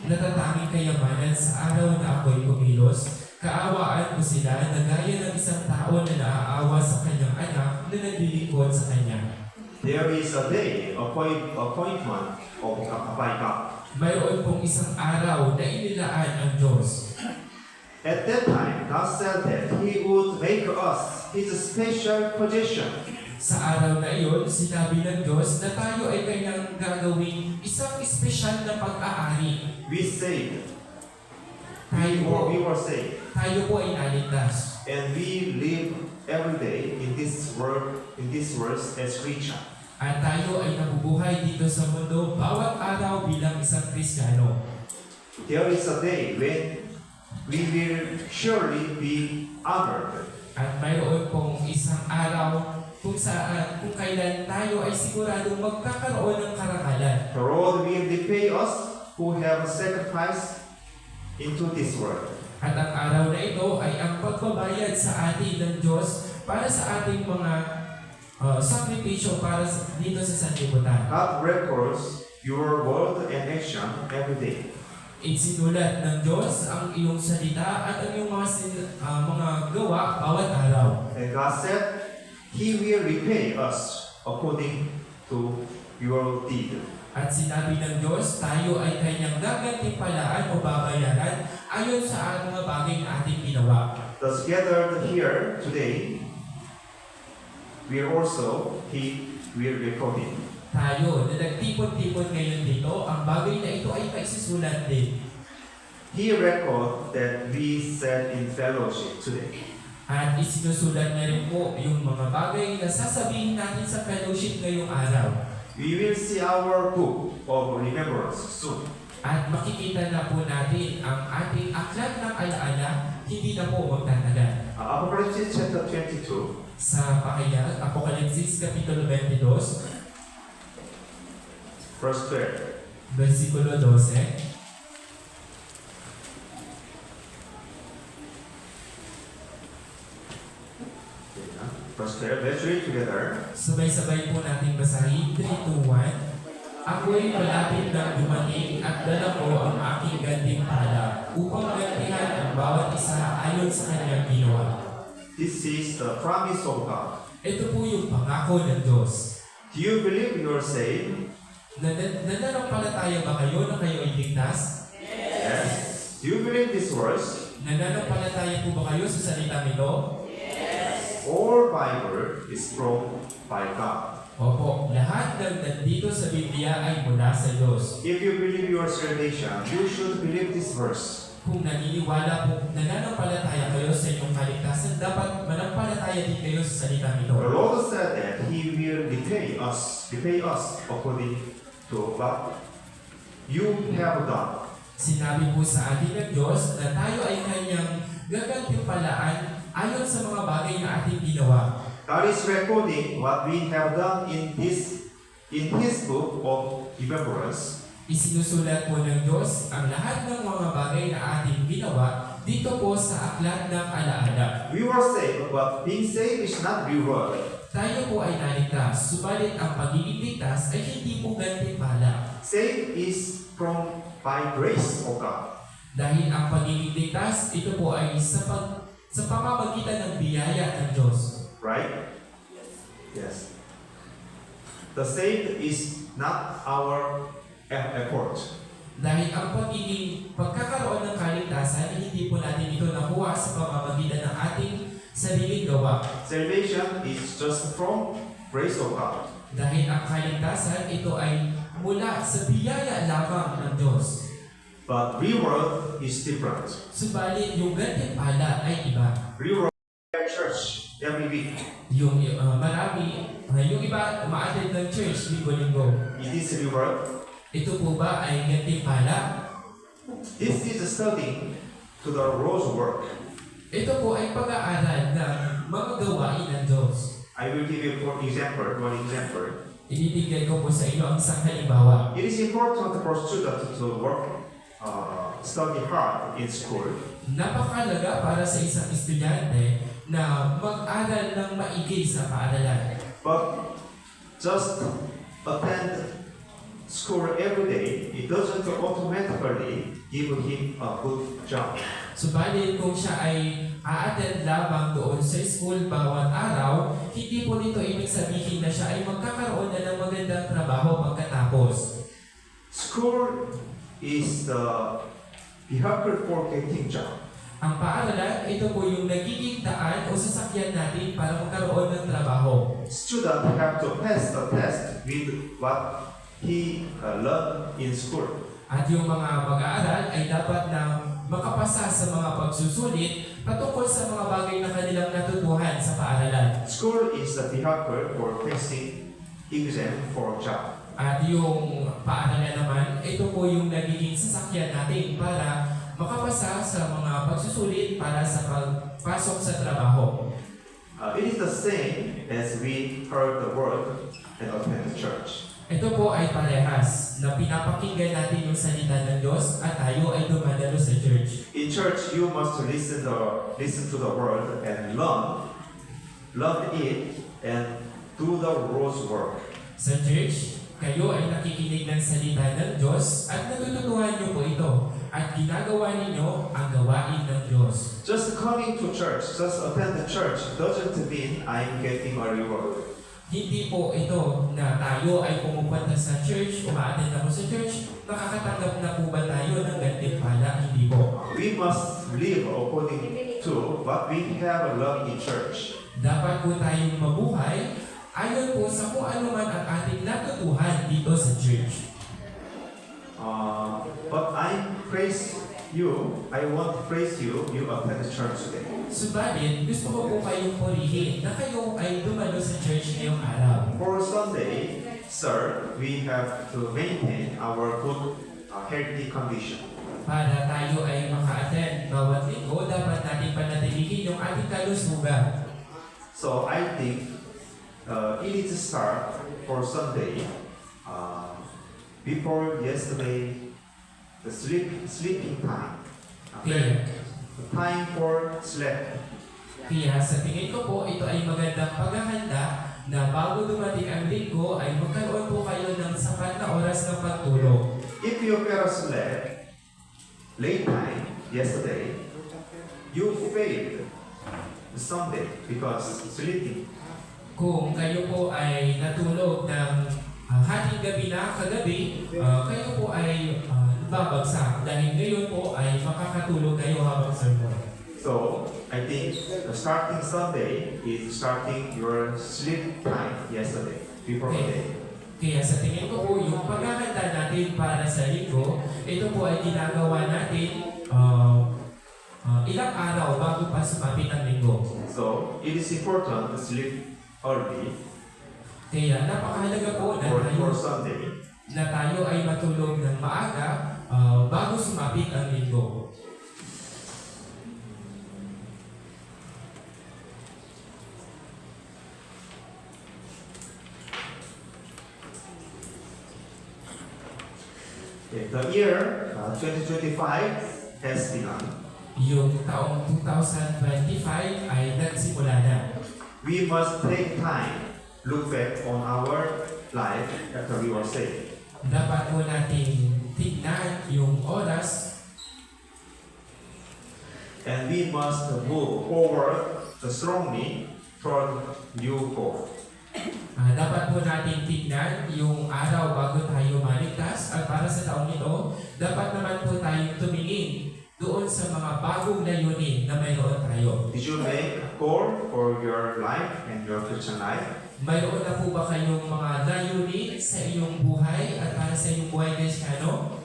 natatanging kayamanan sa araw na ako'y kumilos. Kaawaan ko sila na gaya ng isang tao na naaawa sa kanyang anak na naglilingkod sa kanya. there is a day, appointment by God. Mayroon pong isang araw na inilaan ang Diyos. At that time, God said that He would make us His special possession. Sa araw na iyon, sinabi ng Diyos na tayo ay kanyang gagawing isang espesyal na pag-aari. We saved. Tayo We were saved. po ay naligtas. And we live every day in this world as Christian. At tayo ay nabubuhay dito sa mundo bawat araw bilang isang Kristiyano. There is a day when we will surely be honored. At mayroon pong isang araw kung kailan tayo ay siguradong magkakaroon ng karangalan. The Lord will repay us who have sacrificed into this world. At ang araw na ito ay ang pagbabayad sa atin ng Diyos para sa ating mga sakripisyo para dito sa sanlibutan. God records your word and action every day. Isinulat ng Diyos ang iyong salita at ang iyong mga gawa bawat araw. And God said, He will repay us according to your deed. At sinabi ng Diyos, tayo ay kanyang gagantimpalaan o babayaran ayon sa mga bagay na ating ginawa. Thus gathered here today, He will record it. Tayo na nagtipon-tipon ngayon dito, ang bagay na ito ay maisusulat din. He record that we sat in fellowship today. At isinusulat niya rin po yung mga bagay na sasabihin natin sa fellowship ngayong araw. We will see our book of remembrance soon. At makikita na po natin ang ating aklat ng alaala, hindi na po magtatagal. Apocalypse chapter 22, Sa pakayag, Apokalipsis Kapitulo 22, verse 12. versikulo 12. Verse 12, let's read together. Sabay-sabay po natin basahin, 3, 2, 1. Ako'y malapit na dumating at dala ko ang aking gantimpala upang gantihan ang bawat isa ayon sa kanyang ginawa. This is the promise of God. Ito po yung pangako ng Diyos. Do you believe you are saved? Nananampalataya ba kayo na kayo ay ligtas? Yes. Do you believe this verse? Nananampalataya po ba kayo sa salitang ito? All Bible is from by God. Opo, lahat ng nandito sa Biblia ay mula sa Diyos. If you believe your salvation, you should believe this verse. Kung naniniwala po, nananampalataya kayo sa inyong kaligtasan, dapat manampalataya din kayo sa salitang ito. The Lord said that He will repay us according to what you have done. Sinabi po sa atin ng Diyos na tayo ay kanyang gagantimpalaan ayon sa mga bagay na ating ginawa. God is recording what we have done in His book of remembrance. Isinusulat po ng Diyos ang lahat ng mga bagay na ating ginawa dito po sa aklat ng alaala. We were saved, but being saved is not reward. Tayo po ay naligtas, subalit ang pagiging ligtas ay hindi po gantimpala. Saved is by grace of God. Dahil ang pagiging ligtas, ito po ay sa pamamagitan ng biyaya ng Diyos. Right? Yes. The saved is not our effort. Dahil ang pagkakaroon ng kaligtasan ay hindi po natin ito nakuha sa pamamagitan ng ating sariling gawa. Salvation is just from grace of God. Dahil ang kaligtasan, ito ay mula sa biyaya lamang ng Diyos. But reward is different. Subalit, yung gantimpala ay iba. Reward at church every week. Yung yung iba umaattend ng church linggo-linggo. Is this reward? Ito po ba ay gantimpala? This is studying to the Lord's work. Ito po ay pag-aaral ng mga gawain ng Diyos. I will give you one example. Ibibigay ko po sa inyo ang isang halimbawa. It is important for students to study hard in school. Napakalaga para sa isang estudyante na mag-aral ng maigi sa paaralan. But just attend school every day, it doesn't automatically give him a good job. Subalit kung siya ay a-attend lamang doon sa school bawat araw, hindi po nito ibig sabihin na siya ay magkakaroon na ng magandang trabaho pagkatapos. School is the vehicle for getting job. Ang paaralan, ito po yung nagiging daan o sasakyan natin para magkaroon ng trabaho. Students have to pass the test with what he learned in school. At yung mga mag-aaral ay dapat na makapasa sa mga pagsusulit patungkol sa mga bagay na kanilang natutuhan sa paaralan. School is the vehicle for passing exam for job. At yung paaralan naman, ito po yung nagiging sasakyan natin para makapasa sa mga pagsusulit para sa pagpasok sa trabaho. It is the same as we heard the word and attend church. Ito po ay parehas na pinapakinggan natin yung salita ng Diyos at tayo ay dumadalo sa church. In church, you must listen to the word and learn it and do the Lord's work. Sa church, kayo ay nakikinig ng salita ng Diyos at natututuhan niyo po ito at ginagawa ninyo ang gawain ng Diyos. Just coming to church, just attend the church doesn't mean I'm getting a reward. Hindi po ito na tayo ay pumupunta sa church, umaattend ako sa church, nakakatanggap na po ba tayo ng gantimpala? Hindi po. We must live according to what we have learned in church. Dapat po tayong mabuhay ayon po sa kung ano man ang ating natutuhan dito sa church. But I want to praise you attend church today. Subalit, gusto ko po kayong purihin na kayo ay dumalo sa church ngayong araw. For Sunday, sir, we have to maintain our good healthy condition. Para tayo ay maka-attend bawat linggo, dapat natin panatilihin yung ating kalusugan. So I think it is start for Sunday before yesterday, the sleeping time. The time for sleep. Kaya sa tingin ko po, ito ay magandang paghahanda na bago dumating ang linggo ay magkaroon po kayo ng sapat na oras ng pagtulog. If you fell asleep late time yesterday, you failed Sunday because sleeping. Kung kayo po ay natulog ng hating gabi na kagabi, kayo po ay babagsak dahil ngayon po ay makakatulog kayo habang sermon. So I think the starting Sunday is starting your sleep time yesterday before the day. Kaya sa tingin ko po, yung paghahanda natin para sa linggo, ito po ay ginagawa natin ilang araw bago pa sumapit ang linggo. So it is important to sleep early Kaya napakahalaga po for Sunday. na tayo ay matulog ng maaga bago sumapit ang linggo. Okay, the year 2025 has begun. Yung taong 2025 ay nagsimula na. We must take time, look back on our life after we were saved. Dapat po natin tignan yung oras And we must move forward strongly toward new goal. dapat po natin tignan yung araw bago tayo maligtas at para sa taong ito, dapat naman po tayong tumingin doon sa mga bagong layunin na mayroon tayo. Did you make a goal for your life and your Christian life? Mayroon na po ba kayong mga layunin sa iyong buhay at para sa iyong buhay Kristiyano?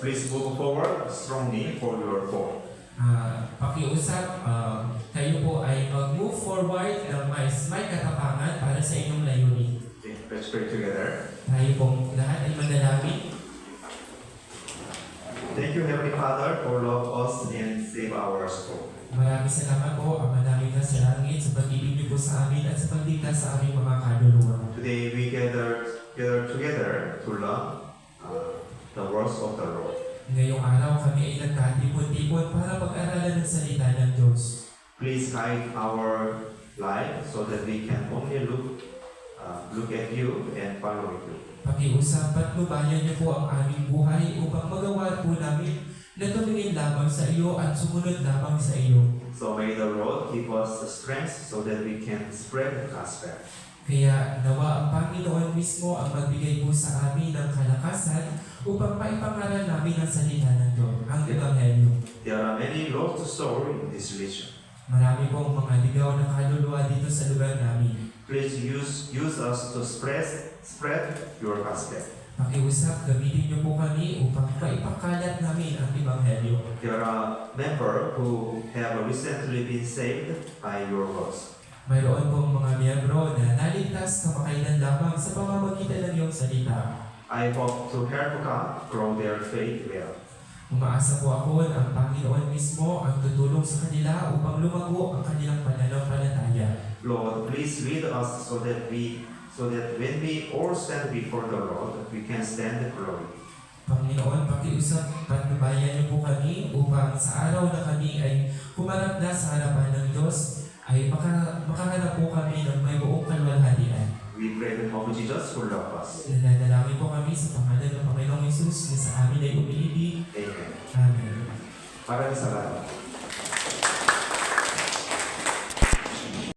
Please move forward strongly for your goal. Pakiusap, kayo po ay mag-move forward ng may katapangan para sa inyong layunin. Okay, let's pray together. Tayo pong lahat ay manalangin. Thank you, Heavenly Father, for love us and save our soul. Maraming salamat po, Ama namin na sa langit, sa pag-ibig niyo po sa amin at sa pagligtas sa aming mga kaluluwa. Today we gather together to learn the words of the Lord. Ngayong araw kami ay nagkatipon-tipon para pag-aralan ng salita ng Diyos. Please guide our life so that we can only look at you and follow you. Pakiusap at lubayan niyo po ang aming buhay upang magawa po namin na tumingin lamang sa iyo at sumunod lamang sa iyo. So may the Lord give us the strength so that we can spread the gospel. Kaya nawa ang Panginoon mismo ang magbigay po sa amin ng kalakasan upang maipangaral namin ang salita ng Diyos, ang Ebanghelyo. There are many lost souls in this region. Marami pong mga ligaw na kaluluwa dito sa lugar namin. Please use us to spread your gospel. Pakiusap, gamitin niyo po kami upang maipakalat namin ang Ebanghelyo. There are members who have recently been saved by your words. Mayroon pong mga miyembro na naligtas kamakailan lamang sa pamamagitan ng iyong salita. I hope to help God grow their faith well. Umaasa po ako na ang Panginoon mismo ang tutulong sa kanila upang lumago ang kanilang pananampalataya. Lord, please lead us so that when we all stand before the Lord, we can stand in glory. Panginoon, pakiusap, patnubayan niyo po kami upang sa araw na kami ay humarap na sa harapan ng Diyos, ay makahanap po kami ng may buong kalwalhatian. We pray in the name of Jesus who loves us. Nananalangin po kami sa pangalan ng Panginoong Hesus na sa amin ay umiibig. Amen. Amen. Maraming salamat.